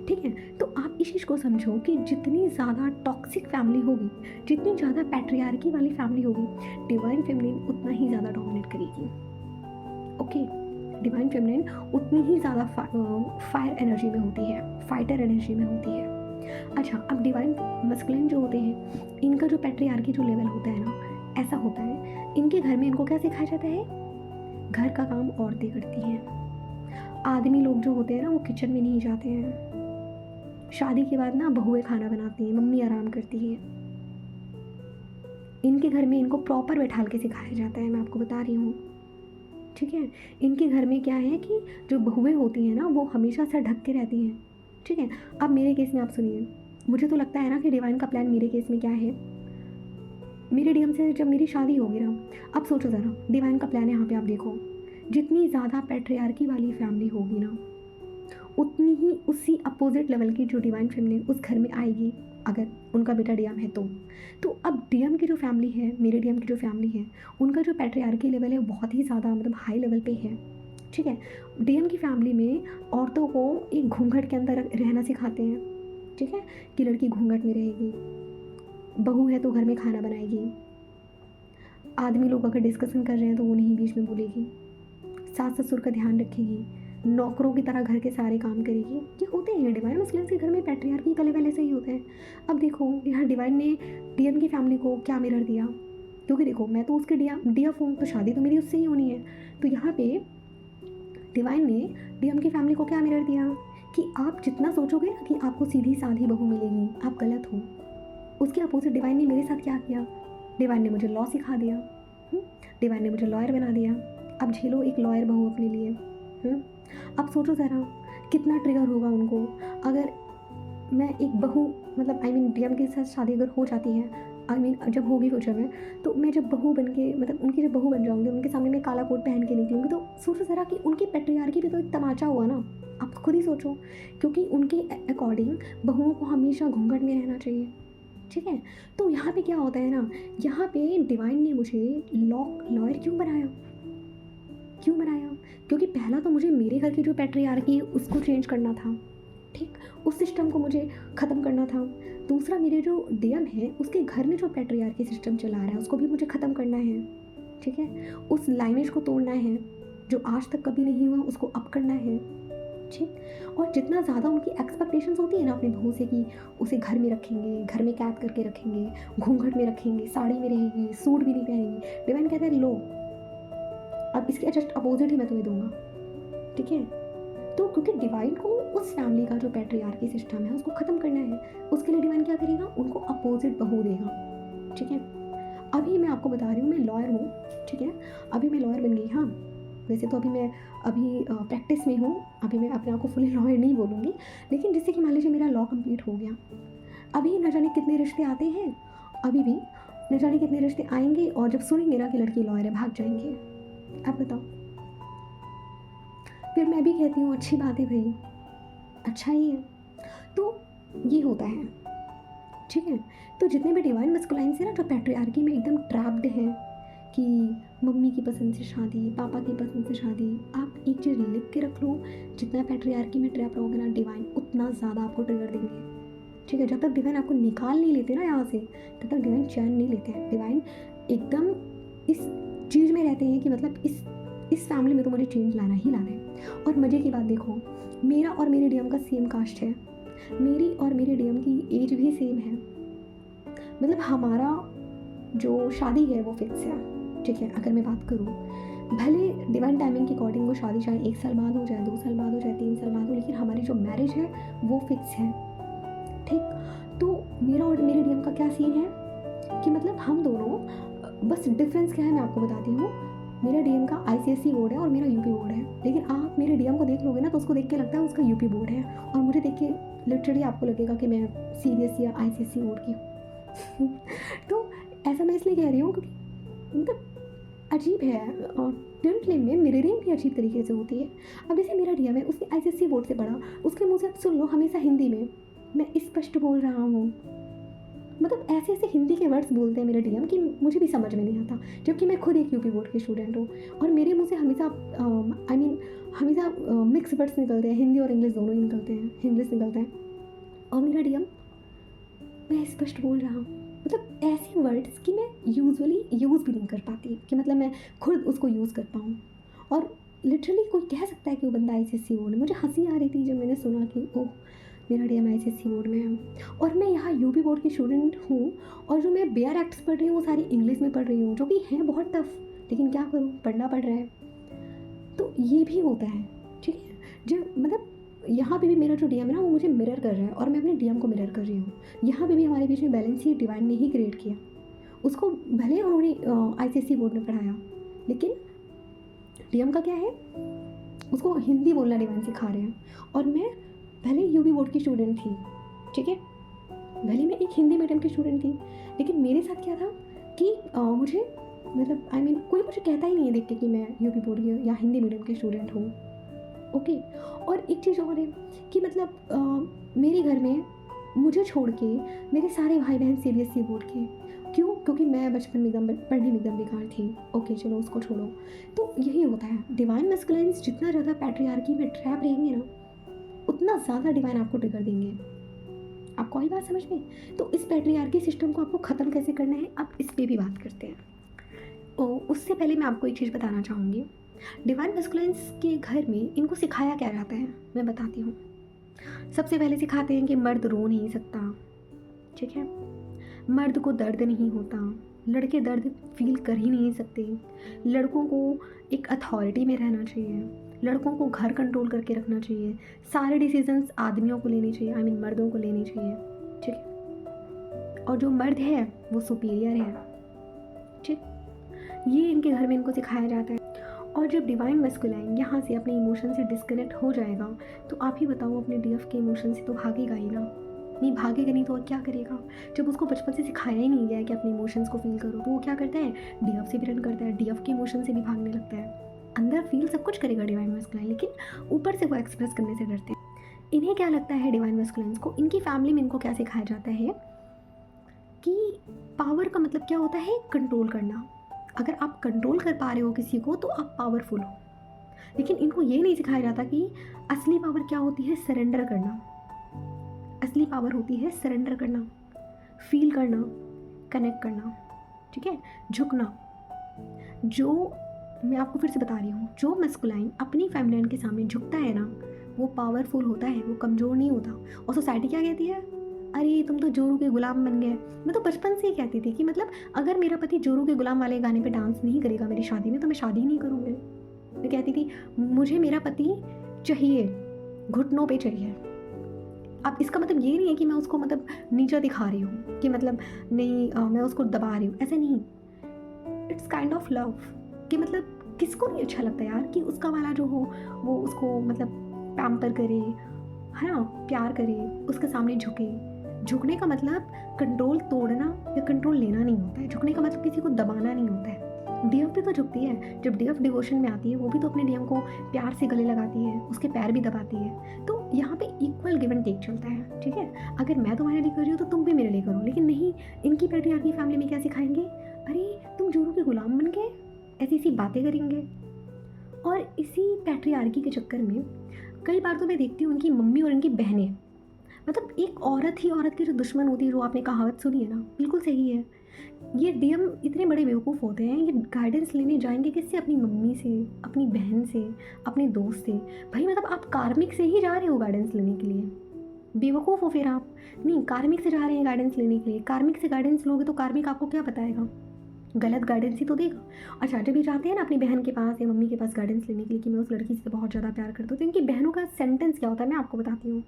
ठीक है। तो आप इस चीज़ को समझो कि जितनी ज़्यादा टॉक्सिक फैमिली होगी, जितनी ज़्यादा पैट्रियार्की वाली फैमिली होगी, डिवाइन फेमिनिन उतना ही ज़्यादा डोमिनेट करेगी। ओके, डिवाइन फेमिनिन उतनी ही ज़्यादा फायर एनर्जी में होती है, फाइटर एनर्जी में होती है। अच्छा, अब डिवाइन मस्कुलिन जो होते हैं, इनका जो पैट्रियार्की जो लेवल होता है ना, ऐसा होता है, इनके घर में इनको क्या सिखाया जाता है, घर का काम औरतें करती हैं। आदमी लोग जो होते हैं ना, वो किचन में नहीं जाते हैं। शादी के बाद ना बहुएं खाना बनाती हैं, मम्मी आराम करती है। इनके घर में इनको प्रॉपर बैठाल के सिखाया जाता है, मैं आपको बता रही हूँ, ठीक है। इनके घर में क्या है कि जो बहुएं होती हैं ना, वो हमेशा सर ढक के रहती हैं, ठीक है। अब मेरे केस में आप सुनिए, मुझे तो लगता है ना कि डिवाइन का प्लान मेरे केस में क्या है। मेरे डीएम से जब मेरी शादी होगी ना, अब सोचो ज़रा, डिवाइन का प्लान यहाँ पे आप देखो, जितनी ज़्यादा पैट्रियार्की वाली फैमिली होगी ना, उतनी ही उसी अपोजिट लेवल की जो डिवाइन फेमिनिन उस घर में आएगी, अगर उनका बेटा डीएम है तो अब डीएम की जो फैमिली है, मेरे डीएम की जो फैमिली है, उनका जो पैट्रियार्की लेवल है वो बहुत ही ज़्यादा मतलब हाई लेवल पे है, ठीक है। डीएम की फैमिली में औरतों को एक घूंघट के अंदर रहना सिखाते हैं, ठीक है, कि लड़की घूंघट में रहेगी, बहू है तो घर में खाना बनाएगी, आदमी लोग अगर डिस्कशन कर रहे हैं तो वो नहीं बीच में बोलेगी, सास ससुर का ध्यान रखेगी, नौकरों की तरह घर के सारे काम करेगी। ये होते हैं डिवाइन मस्कुलिन के घर में, पैट्रियार्की का लेवल ऐसे ही होता है। अब देखो यहाँ डिवाइन ने डीएम की फैमिली को क्या मिरर दिया, क्योंकि देखो मैं तो उसके डीएफ हूँ, तो शादी तो मेरी उससे ही होनी है। तो यहाँ पे डिवाइन ने डीएम की फैमिली को क्या मिरर दिया कि आप जितना सोचोगे ना कि आपको सीधी साधी बहू मिलेगी, आप गलत हो। उसके अपोजिट डिवाइन ने मेरे साथ क्या किया, डिवाइन ने मुझे लॉ सिखा दिया। डिवाइन ने मुझे लॉयर बना दिया। अब झेलो एक लॉयर बहू अपने लिए। अब सोचो ज़रा कितना ट्रिगर होगा उनको अगर मैं एक बहू, मतलब आई मीन डीएम के साथ शादी अगर हो जाती है, आई मीन जब होगी वो जगह, तो मैं जब बहू बन के, मतलब उनकी जब बहू बन जाऊँगी, उनके सामने मैं काला कोट पहन के निकलूँगी, तो सोचो ज़रा कि उनकी पैट्रियार्की भी तो एक तमाचा हुआ ना। आप खुद ही सोचो, क्योंकि उनके अकॉर्डिंग बहुओं को हमेशा घूंघट में रहना चाहिए। ठीक है, तो यहाँ पे क्या होता है ना, यहाँ पे डिवाइन ने मुझे लॉयर क्यों बनाया, क्योंकि पहला तो मुझे मेरे घर की जो पैट्रियार्की है उसको चेंज करना था। ठीक, उस सिस्टम को मुझे ख़त्म करना था। दूसरा, मेरे जो डीएम है उसके घर में जो पैट्रियार्की सिस्टम चला रहा है उसको भी मुझे ख़त्म करना है। ठीक है, उस लाइनेज को तोड़ना है जो आज तक कभी नहीं हुआ, उसको अब करना है। ठीक, और जितना ज़्यादा उनकी एक्सपेक्टेशंस होती है ना अपनी बहू से कि उसे घर में रखेंगे, घर में कैद करके रखेंगे, घूंघट में रखेंगे, साड़ी में रहेगी, सूट भी नहीं पहनेगी, डिवाइन कहते हैं लो अब इसके जस्ट अपोजिट ही मैं तुम्हें दूंगा। ठीक है, तो क्योंकि डिवाइन को उस फैमिली का जो पैट्रियार्की सिस्टम है उसको ख़त्म करना है, उसके लिए डिवाइन क्या करेगा, उनको अपोजिट बहू देगा। ठीक है, अभी मैं आपको बता रही हूँ मैं लॉयर हूँ। ठीक है, अभी मैं लॉयर बन गई। हाँ, वैसे तो मैं अभी प्रैक्टिस में हूँ, अभी मैं अपने आप को फुली लॉयर नहीं बोलूँगी, लेकिन जिससे कि मान लीजिए मेरा लॉ कंप्लीट हो गया, अभी न जाने कितने रिश्ते आते हैं, अभी भी न जाने कितने रिश्ते आएंगे, और जब सुनेंगे ना कि लड़की लॉयर है भाग जाएंगे। आप बताओ, फिर मैं भी कहती हूँ अच्छी बात है भाई, अच्छा ही है। तो ये होता है। ठीक है, तो जितने भी डिवाइन मस्कुलाइन से ना जो पैट्रियार्की में एकदम ट्रैप्ड हैं कि मम्मी की पसंद से शादी, पापा की पसंद से शादी, आप एक चीज़ लिख के रख लो, जितना पैट्रियार्की में ट्रैप रहोगे ना डिवाइन उतना ज़्यादा आपको ट्रिगर देंगे। ठीक है, जब तक डिवाइन आपको निकाल नहीं लेते ना यहाँ से, तब तक डिवाइन चैन नहीं लेते हैं। डिवाइन एकदम इस चीज़ में रहते हैं कि मतलब इस फैमिली में तो मुझे चेंज लाना ही लाना है। और मज़े की बात देखो, मेरा और मेरे डीएम का सेम कास्ट है, मेरी और मेरे डीएम की एज भी सेम है, मतलब हमारा जो शादी है वो फिक्स है। ठीक है, अगर मैं बात करूँ, भले डिवाइन टाइमिंग के अकॉर्डिंग वो शादी चाहे 1 साल बाद हो जाए, 2 साल बाद हो जाए, 3 साल बाद हो, लेकिन हमारी जो मैरिज है वो फिक्स है। ठीक, तो मेरा और मेरे डीएम का क्या सीन है कि मतलब हम दोनों, बस डिफरेंस क्या है मैं आपको बताती हूँ। मेरा डीएम का आईसीएसई बोर्ड है और मेरा यूपी बोर्ड है, लेकिन आप मेरे डीएम को देख लोगे ना तो उसको देख के लगता है उसका यूपी बोर्ड है, और मुझे देख के लिटरली आपको लगेगा कि मैं सीबीएसई या आईसीएसई बोर्ड की हूँ। तो ऐसा मैं इसलिए कह रही हूँ क्योंकि मतलब अजीब है, और ट्विन फ्लेम में मिररिंग भी अजीब तरीके से होती है। अब जैसे मेरा डीएम है, उसने आईसीएसई बोर्ड से पढ़ा, उसके मुँह से आप सुन लो हमेशा हिंदी में मैं स्पष्ट बोल रहा हूँ, मतलब ऐसे ऐसे हिंदी के वर्ड्स बोलते हैं मेरे डीएम कि मुझे भी समझ में नहीं आता, जबकि मैं खुद एक यूपी बोर्ड की स्टूडेंट हूँ, और मेरे मुंह से हमेशा हमेशा मिक्स वर्ड्स निकलते हैं, हिंदी और इंग्लिश दोनों ही निकलते हैं, इंग्लिश निकलता है, और मेरा डीएम मैं स्पष्ट बोल रहा हूँ, मतलब ऐसे वर्ड्स कि मैं यूजुअली यूज़ भी नहीं कर पाती कि मतलब मैं खुद उसको यूज़ कर पाऊँ। और लिटरली कोई कह सकता है कि वो बंदा आईसीएसई बोर्ड, मुझे हंसी आ रही थी जब मैंने सुना कि ओह मेरा डीएम आईसीएसई बोर्ड में है, और मैं यहाँ यूपी बोर्ड की स्टूडेंट हूँ, और जो मैं बेयर एक्ट्स पढ़ रही हूँ वो सारी इंग्लिश में पढ़ रही हूँ, जो कि हैं बहुत टफ, लेकिन क्या करूँ पढ़ना पड़ रहा है। तो ये भी होता है। ठीक है, जब मतलब यहाँ पे भी मेरा जो डीएम है ना वो मुझे मिरर कर रहा है, और मैं अपने डीएम को मिरर कर रही हूँ। यहाँ पे भी हमारे बीच में बैलेंस ही डिवाइन ने ही क्रिएट किया। उसको भले उन्होंने आईसीएसई बोर्ड में पढ़ाया, लेकिन डीएम का क्या है, उसको हिंदी बोलना डिवाइन सिखा रहे हैं, और मैं भले यूपी बोर्ड की स्टूडेंट थी, ठीक है, भले मैं एक हिंदी मीडियम की स्टूडेंट थी, लेकिन मेरे साथ क्या था कि मुझे मतलब कोई मुझे कहता ही नहीं है देख के कि मैं यूपी बोर्ड की या हिंदी मीडियम की स्टूडेंट हूँ। ओके, और एक चीज़ और है कि मतलब मेरे घर में मुझे छोड़ के मेरे सारे भाई बहन सीबीएसई बोर्ड के, क्यों, क्योंकि मैं बचपन में एकदम पढ़ने में एकदम बेकार थी। ओके चलो उसको छोड़ो। तो यही होता है, डिवाइन मैस्कुलिन्स जितना ज़्यादा पैट्रियार्की में ट्रैप रहेंगे ना उतना ज़्यादा डिवाइन आपको ट्रिगर देंगे। आपको आई बात समझ में? तो इस पैट्रियार्की सिस्टम को आपको ख़त्म कैसे करना है, अब इस पर भी बात करते हैं। उससे पहले मैं आपको एक चीज़ बताना चाहूँगी। डिवाइन मैस्कुलिन्स के घर में इनको सिखाया क्या जाता है मैं बताती हूँ। सबसे पहले सिखाते हैं कि मर्द रो नहीं सकता, ठीक है, मर्द को दर्द नहीं होता, लड़के दर्द फील कर ही नहीं सकते, लड़कों को एक अथॉरिटी में रहना चाहिए, लड़कों को घर कंट्रोल करके रखना चाहिए, सारे डिसीजंस आदमियों को लेने चाहिए, आई मीन मर्दों को लेने चाहिए, ठीक है। और जो मर्द है वो सुपीरियर है, ठीक। ये इनके घर में इनको सिखाया जाता है। और जब डिवाइन मैस्कुलाइन यहाँ से अपने इमोशन से डिस्कनेक्ट हो जाएगा तो आप ही बताओ, अपने डीएफ के इमोशन से तो भागेगा ही ना। नहीं भागेगा नहीं तो और क्या करेगा। जब उसको बचपन से सिखाया ही नहीं गया है कि अपने इमोशंस को फील करो, तो वो क्या करता है, डीएफ से भी रन करता है, डीएफ के इमोशन से भी भागने लगता है। अंदर फील सब कुछ करेगा डिवाइन मैस्कुलाइन, लेकिन ऊपर से वो एक्सप्रेस करने से डरते हैं। इन्हें क्या लगता है डिवाइन मैस्कुलाइंस को, इनकी फैमिली में इनको क्या सिखाया जाता है कि पावर का मतलब क्या होता है, कंट्रोल करना। अगर आप कंट्रोल कर पा रहे हो किसी को तो आप पावरफुल हो। लेकिन इनको ये नहीं सिखाया जाता कि असली पावर क्या होती है, सरेंडर करना। असली पावर होती है सरेंडर करना, फील करना, कनेक्ट करना, ठीक है, झुकना। जो मैं आपको फिर से बता रही हूँ, जो मैस्कुलाइन अपनी फेमिनाइन के सामने झुकता है ना, वो पावरफुल होता है, वो कमज़ोर नहीं होता। और सोसाइटी क्या कहती है, अरे तुम तो जोरू के गुलाम बन गए। मैं तो बचपन से ही कहती थी कि मतलब अगर मेरा पति जोरू के गुलाम वाले गाने पे डांस नहीं करेगा मेरी शादी में तो मैं शादी नहीं करूँगी। मैं कहती थी मुझे मेरा पति चाहिए, घुटनों पे चाहिए। अब इसका मतलब ये नहीं है कि मैं उसको मतलब नीचा दिखा रही हूँ कि मतलब नहीं मैं उसको दबा रही हूँ, ऐसे नहीं। इट्स काइंड ऑफ लव कि मतलब किसको नहीं अच्छा लगता यार कि उसका वाला जो हो वो उसको मतलब पैम्पर करे, है ना, प्यार करे, उसके सामने झुके। झुकने का मतलब कंट्रोल तोड़ना या कंट्रोल लेना नहीं होता है। झुकने का मतलब किसी को दबाना नहीं होता है। डीएफ भी तो झुकती है, जब डीएफ डिवोशन में आती है वो भी तो अपने डीएम को प्यार से गले लगाती है, उसके पैर भी दबाती है। तो यहाँ पे इक्वल गिव एंड टेक चलता है, ठीक है। अगर मैं तुम्हारे लिए कर रही हूँ तो तुम भी मेरे लिए करो। लेकिन नहीं, इनकी पैट्रियार्की फैमिली में क्या सिखाएंगे, अरे तुम जोरू के गुलाम बन गए, ऐसी ऐसी बातें करेंगे। और इसी पैट्रियार्की के चक्कर में कई बार तो मैं देखती हूँ उनकी मम्मी और इनकी बहनें, मतलब एक औरत ही औरत की जो दुश्मन होती है, जो आपने कहावत सुनी है ना, बिल्कुल सही है। ये डीएम इतने बड़े बेवकूफ़ होते हैं, ये गाइडेंस लेने जाएंगे किससे, अपनी मम्मी से, अपनी बहन से, अपने दोस्त से। भाई मतलब आप कार्मिक से ही जा रहे हो गाइडेंस लेने के लिए, बेवकूफ़ हो फिर आप। नहीं, कार्मिक से जा रहे हैं गाइडेंस लेने के लिए, कार्मिक से गाइडेंस लोगे तो कार्मिक आपको क्या बताएगा, गलत गाइडेंस ही तो देगा। अच्छा, जब ये जाते हैं ना अपनी बहन के पास या मम्मी के पास गाइडेंस लेने के लिए कि मैं उस लड़की से बहुत ज़्यादा प्यार करता हूँ, तो इनकी बहनों का सेंटेंस क्या होता है मैं आपको बताती हूँ।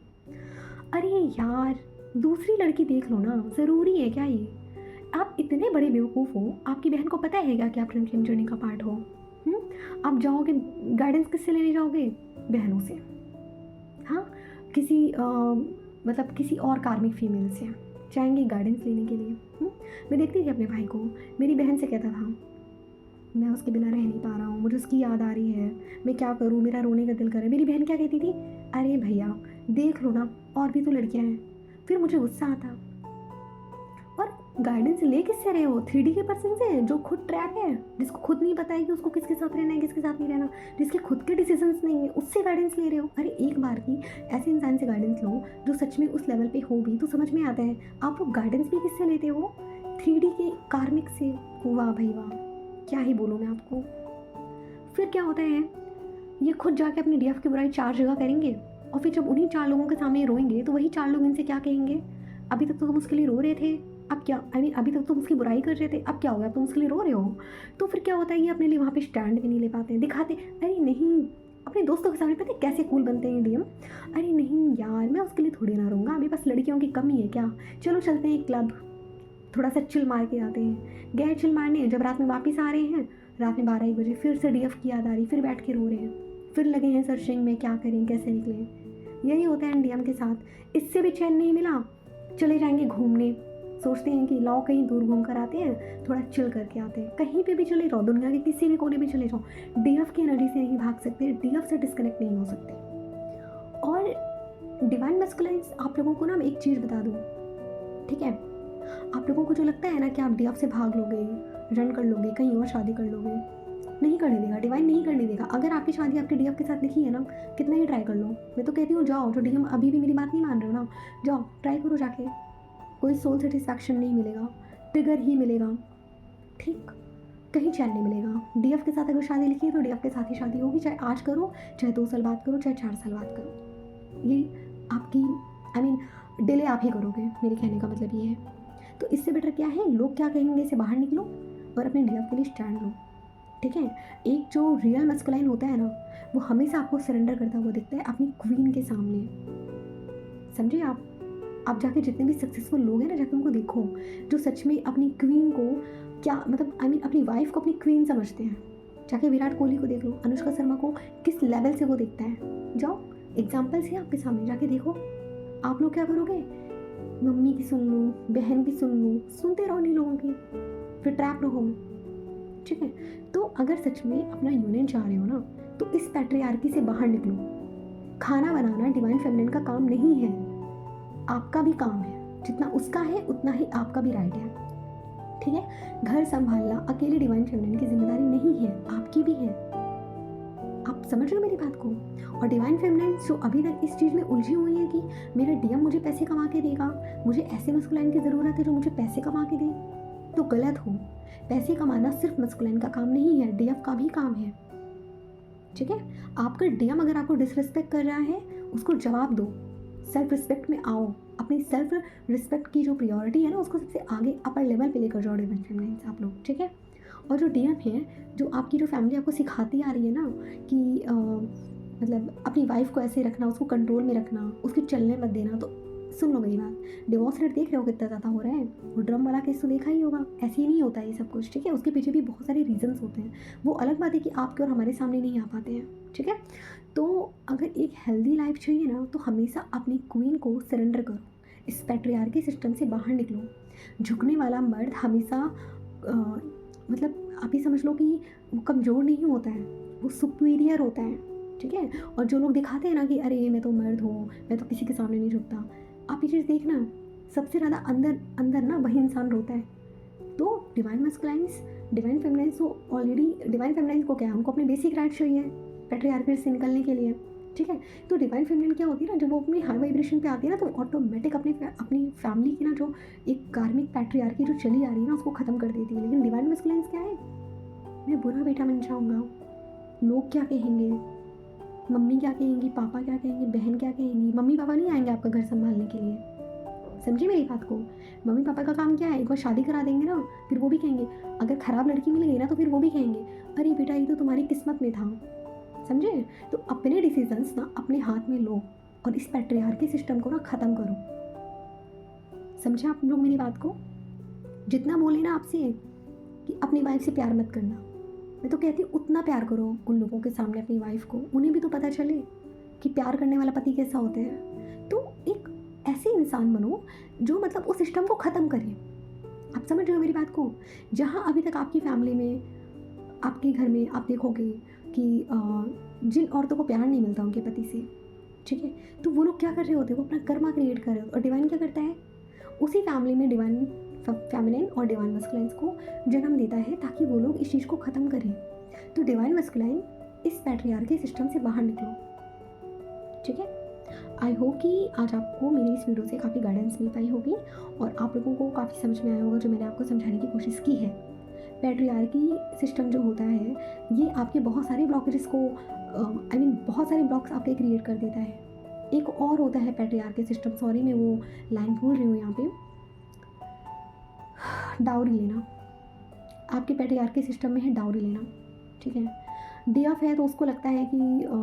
अरे यार दूसरी लड़की देख लो ना, ज़रूरी है क्या ये, आप इतने बड़े बेवकूफ़ हो, आपकी बहन को पता है क्या कि आप ट्विन फ्लेम जर्नी का पार्ट हो। आप जाओगे गाइडेंस किससे लेने जाओगे, बहनों से, हाँ, किसी मतलब किसी और कार्मिक फीमेल से जाएंगे गाइडेंस लेने के लिए। मैं देखती थी अपने भाई को, मेरी बहन से कहता था मैं उसके बिना रह नहीं पा रहा हूँ, मुझे उसकी याद आ रही है, मैं क्या करूँ, मेरा रोने का दिल करे। मेरी बहन क्या कहती थी, अरे भैया देख लो ना, और भी तो लड़कियाँ हैं। फिर मुझे गुस्सा आता। और गाइडेंस ले किससे रहे हो, 3D के पर्सन से जो खुद ट्रैप है, जिसको खुद नहीं पता है कि उसको किसके साथ रहना है किसके साथ नहीं रहना, जिसके खुद के डिसीजंस नहीं है, उससे गाइडेंस ले रहे हो। अरे एक बार की ऐसे इंसान से गाइडेंस लो जो सच में उस लेवल पे हो भी, तो समझ में आता है। आप वो गाइडेंस भी किससे लेते हो, 3D के कार्मिक से। वाह भाई वाह, क्या ही बोलूँ मैं आपको। फिर क्या होता है, ये खुद जाके अपनी डीएफ की बुराई 4 जगह करेंगे, और फिर जब उन्हीं 4 लोगों के सामने रोएंगे तो वही 4 लोग इनसे क्या कहेंगे, अभी तक तो तुम उसके लिए रो रहे थे, अब क्या, आई मीन अभी तक तुम उसकी बुराई कर रहे थे, अब क्या हो गया, तुम उसके लिए रो रहे हो। तो फिर क्या होता है, ये अपने लिए वहाँ पे स्टैंड भी नहीं ले पाते हैं, दिखाते अरे नहीं, अपने दोस्तों के सामने पता है कैसे कूल बनते हैं डीएम, अरे नहीं यार मैं उसके लिए थोड़ी ना रहूँगा, अभी बस लड़कियों की कमी है क्या, चलो चलते हैं क्लब, थोड़ा सा चिल मार के आते हैं। गए चिल मारने, जब रात में वापस आ रहे हैं, रात में 12-1 बजे फिर से डीएफ की याद आ रही, फिर बैठ के रो रहे हैं, फिर लगे हैं सर्चिंग में क्या करें कैसे निकलें। यही होता है डीएम के साथ। इससे भी चैन नहीं मिला, चले जाएंगे घूमने, सोचते हैं कि लाओ कहीं दूर घूम कर आते हैं, थोड़ा चिल करके आते हैं। कहीं पे भी चले जाओ, दुनिया के किसी भी कोने में चले जाओ, डीएफ की एनर्जी से नहीं भाग सकते, डीएफ से डिस्कनेक्ट नहीं हो सकते। और डिवाइन मैस्कुलाइन्स आप लोगों को ना मैं एक चीज़ बता दूँ, ठीक है, आप लोगों को जो लगता है ना कि आप डीएफ से भाग लोगे, रन कर लोगे, कहीं और शादी कर लोगे, नहीं करने देगा, डिवाइन नहीं करने देगा। अगर आपकी शादी आपके डीएफ के साथ लिखी है ना, कितना ही ट्राई कर लो, मैं तो कहती हूँ जाओ, जो डीएम अभी भी मेरी बात नहीं मान रहे हो ना, जाओ ट्राई करो जाके, कोई सोल सेटिस्फैक्शन नहीं मिलेगा, ट्रिगर ही मिलेगा, ठीक, कहीं चैन नहीं मिलेगा। डीएफ के साथ अगर शादी लिखी है तो डीएफ के साथ ही शादी होगी, चाहे आज करो, चाहे 2 साल बाद करो, चाहे 4 साल बाद करो। ये आपकी आई मीन डिले आप ही करोगे, मेरे कहने का मतलब ये है। तो इससे बेटर क्या है, लोग क्या कहेंगे से बाहर निकलो और अपने डीएफ के लिए स्टैंड लो, ठीक है। एक जो रियल मस्कुलाइन होता है ना, वो हमेशा आपको सरेंडर करता हुआ दिखता है अपनी क्वीन के सामने। समझे आप जाके जितने भी सक्सेसफुल लोग हैं ना, जाके उनको देखो जो सच में अपनी क्वीन को क्या मतलब अपनी वाइफ को अपनी क्वीन समझते हैं। जाके विराट कोहली को देख लो, अनुष्का शर्मा को किस लेवल से वो देखता है। जाओ, एग्जाम्पल्स है आपके सामने, जाके देखो। आप लोग क्या करोगे, मम्मी की सुन लूँ, बहन की सुन लूँ, सुनते रहो नहीं लोगों की, फिर ट्रैप रहोगे। ठीक है। तो अगर सच में अपना यूनियन चाह रहे हो ना, तो इस पैट्रियार्की से बाहर निकलो। खाना बनाना डिवाइन फेमिनिन का काम नहीं है, आपका भी काम है। जितना उसका है उतना ही आपका भी राइट है। ठीक है। घर संभालना अकेले डिवाइन फेमिनिन की जिम्मेदारी नहीं है, आपकी भी है। आप समझ रहे हो मेरी बात को। और डिवाइन फेमिनिन जो अभी तक इस चीज़ में उलझी हुई है कि मेरा डीएम मुझे पैसे कमा के देगा, मुझे ऐसे मस्कुलाइन की ज़रूरत है जो मुझे पैसे कमा के दे, तो गलत हो। पैसे कमाना सिर्फ मस्कुलाइन का काम नहीं है, डीएफ का भी काम है। ठीक है। आपका डीएम अगर आपको डिसरिस्पेक्ट कर रहा है, उसको जवाब दो। सेल्फ रिस्पेक्ट में आओ, अपनी सेल्फ रिस्पेक्ट की जो प्रायोरिटी है ना, उसको सबसे आगे अपर लेवल पे लेकर जाओ डिवाइन फेमिनिन्स आप लोग। ठीक है। और जो डीएम है, जो आपकी जो फैमिली आपको सिखाती आ रही है ना कि मतलब अपनी वाइफ को ऐसे रखना, उसको कंट्रोल में रखना, उसके चलने मत देना, तो सुन लो मेरी बात। डिवोर्स रेट देख रहे हो कितना ज़्यादा हो रहा है, वो ड्रम वाला केस तो देखा ही होगा। ऐसे ही नहीं होता है ये सब कुछ। ठीक है। उसके पीछे भी बहुत सारे रीजंस होते हैं, वो अलग बात है कि आपके और हमारे सामने नहीं आ पाते हैं। ठीक है। तो अगर एक हेल्दी लाइफ चाहिए ना, तो हमेशा अपनी क्वीन को सरेंडर करो, इस पैट्रियार्की सिस्टम से बाहर निकलो। झुकने वाला मर्द हमेशा मतलब आप ही समझ लो कि वो कमज़ोर नहीं होता है, वो सुपीरियर होता है। ठीक है। और जो लोग दिखाते हैं ना कि अरे मैं तो मर्द हूँ, मैं तो किसी के सामने नहीं झुकता, आप ये चीज़ देखना, सबसे ज़्यादा अंदर अंदर ना वही इंसान रोता है। तो डिवाइन मस्कुलाइन्स, डिवाइन फेमिनाइन्स, वो ऑलरेडी डिवाइन फेमिनाइन्स को क्या है, उनको अपने बेसिक राइट चाहिए पैट्रियार्की से निकलने के लिए। ठीक है। तो डिवाइन फेमिनिन क्या होती है ना, जब वो अपनी हाई वाइब्रेशन पे आती है ना, तो ऑटोमेटिक अपनी फैमिली की ना जो एक कार्मिक पैट्रियार्की जो चली आ रही है ना, उसको ख़त्म कर देती है। लेकिन डिवाइन मस्कुलाइन्स क्या है, मैं बुरा बेटा बन जाऊँगा, लोग क्या कहेंगे, मम्मी क्या कहेंगी, पापा क्या कहेंगे, बहन क्या कहेंगी। मम्मी पापा नहीं आएंगे आपका घर संभालने के लिए। समझिए मेरी बात को। मम्मी पापा का काम क्या है, एक बार शादी करा देंगे ना, फिर वो भी कहेंगे, अगर ख़राब लड़की मिल गई ना, तो फिर वो भी कहेंगे अरे बेटा ये तो तुम्हारी किस्मत में था। समझे। तो अपने डिसीजंस ना अपने हाथ में लो और इस पैट्रियार्की सिस्टम को ना ख़त्म करो। समझे आप लोग मेरी बात को। जितना बोले ना आपसे कि अपनी वाइफ से प्यार मत करना, मैं तो कहती हूँ उतना प्यार करो उन लोगों के सामने अपनी वाइफ को, उन्हें भी तो पता चले कि प्यार करने वाला पति कैसा होता है। तो एक ऐसे इंसान बनो जो मतलब उस सिस्टम को ख़त्म करे। आप समझ रहे हो मेरी बात को। जहाँ अभी तक आपकी फैमिली में, आपके घर में आप देखोगे कि जिन औरतों को प्यार नहीं मिलता उनके पति से, ठीक है, तो वो लोग क्या कर रहे होते हैं, वो अपना कर्मा क्रिएट कर रहे होते हैं। और डिवाइन क्या करता है, उसी फैमिली में डिवाइन फेमिनिन और डिवाइन मस्कुलाइन्स को जन्म देता है ताकि वो लोग इस चीज़ को ख़त्म करें। तो डिवाइन मस्कुलाइन, इस पैट्रियार्की सिस्टम से बाहर निकलो। ठीक है। आई होप कि आज आपको मेरी इस वीडियो से काफ़ी गाइडेंस मिल पाई होगी और आप लोगों को काफ़ी समझ में आया होगा जो मैंने आपको समझाने की कोशिश की है। पैट्रियार्की सिस्टम जो होता है, ये आपके बहुत सारे ब्लॉकेजेस को बहुत सारे ब्लॉक्स आपके क्रिएट कर देता है। एक और होता है पैट्रियार्की सिस्टम, सॉरी मैं वो लाइन भूल रही हूँ यहाँ पे, डाउरी लेना। आपके पैट्रियार्की सिस्टम में है डाउरी लेना। ठीक है। डीएफ है तो उसको लगता है कि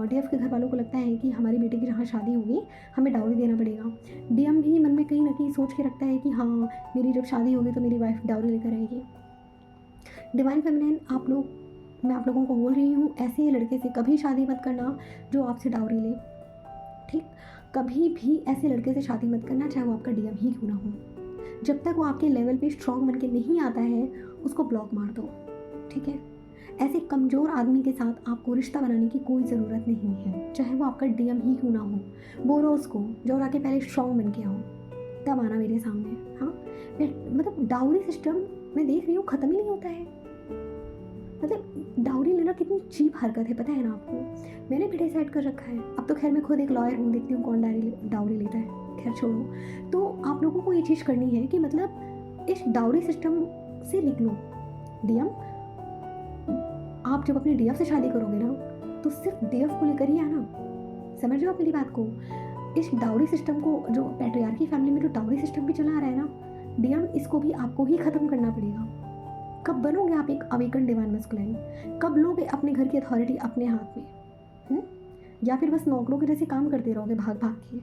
डीएफ के घर वालों को लगता है कि हमारी बेटी की जहाँ शादी होगी हमें डाउरी देना पड़ेगा। डीएम भी मन में कहीं ना कहीं सोच के रखता है कि हाँ मेरी जब शादी होगी तो मेरी वाइफ डाउरी लेकर आएगी। डिवाइन फेमिनिन, मैं आप लोगों को बोल रही हूँ, ऐसे लड़के से कभी शादी मत करना जो आपसे डाउरी ले। ठीक। कभी भी ऐसे लड़के से शादी मत करना, चाहे वो आपका डीएम ही क्यों ना हो। जब तक वो आपके लेवल पे स्ट्रॉन्ग बन के नहीं आता है, उसको ब्लॉक मार दो। ठीक है। ऐसे कमज़ोर आदमी के साथ आपको रिश्ता बनाने की कोई ज़रूरत नहीं है, चाहे वो आपका डीएम ही क्यों ना हो। बोलो उसको जो आके पहले स्ट्रॉन्ग बन के आओ, तब आना मेरे सामने। हाँ, मतलब डाउरी सिस्टम मैं देख रही हूँ ख़त्म ही नहीं होता है। मतलब डाउरी लेना कितनी चीप हरकत है, पता है ना आपको। मैंने भी डिसाइड कर रखा है। अब तो खैर मैं खुद एक लॉयर हूँ, देखती हूँ कौन डाउरी लेता है, खैर छोड़ो। तो आप लोगों को ये चीज़ करनी है कि मतलब इस डाउरी सिस्टम से निकलो। डीएम, आप जब अपने डीएफ से शादी करोगे ना, तो सिर्फ डीएफ को लेकर ही आना। समझ रहे हो आप मेरी बात को। इस डाउरी सिस्टम को, जो पैट्रियार्की फैमिली में जो डाउरी सिस्टम भी चला आ रहा है ना, डीएम, इसको भी आपको ही ख़त्म करना पड़ेगा। कब बनोगे आप एक अवेकन डिवाइन मस्कुलाइन? कब लोगे अपने घर की अथॉरिटी अपने हाथ में? या फिर बस नौकरों के जैसे काम करते रहोगे भाग भाग के?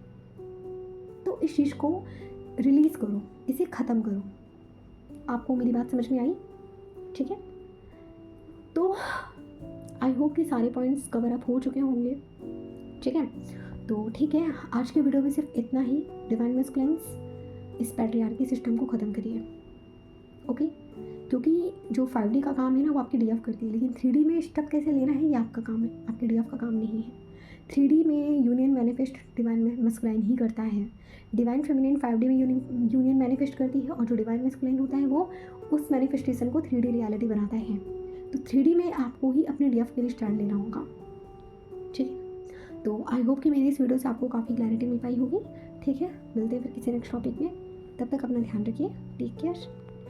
तो इस चीज़ को रिलीज़ करो, इसे ख़त्म करो। आपको मेरी बात समझ में आई? ठीक है, तो आई होप कि सारे पॉइंट्स कवर अप हो चुके होंगे। ठीक है, तो ठीक है, आज के वीडियो में सिर्फ इतना ही। डिवाइन मस्कुलाइन्स, इस पैट्रियार्की सिस्टम को ख़त्म करिए। ओके, क्योंकि जो 5D का काम है ना वो आपकी डीएफ करती है, लेकिन 3D में स्टेप कैसे लेना है ये आपका काम है, आपके डीएफ का काम नहीं है। 3D में यूनियन मैनिफेस्ट डिवाइन मस्कुलाइन ही करता है। डिवाइन फेमिनिन 5D में यूनियन मैनिफेस्ट करती है, और जो डिवाइन मस्कुलाइन होता है वो उस मैनिफेस्टेशन को 3D रियलिटी बनाता है। तो 3D में आपको ही अपने डीएफ के लिए स्टैंड लेना होगा। ठीक है, तो आई होप कि मेरी इस वीडियो से आपको काफ़ी क्लैरिटी मिल पाई होगी। ठीक है, मिलते हैं फिर किसी नेक्स्ट टॉपिक में। तब तक अपना ध्यान रखिए। Take care,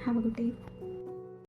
have a good day.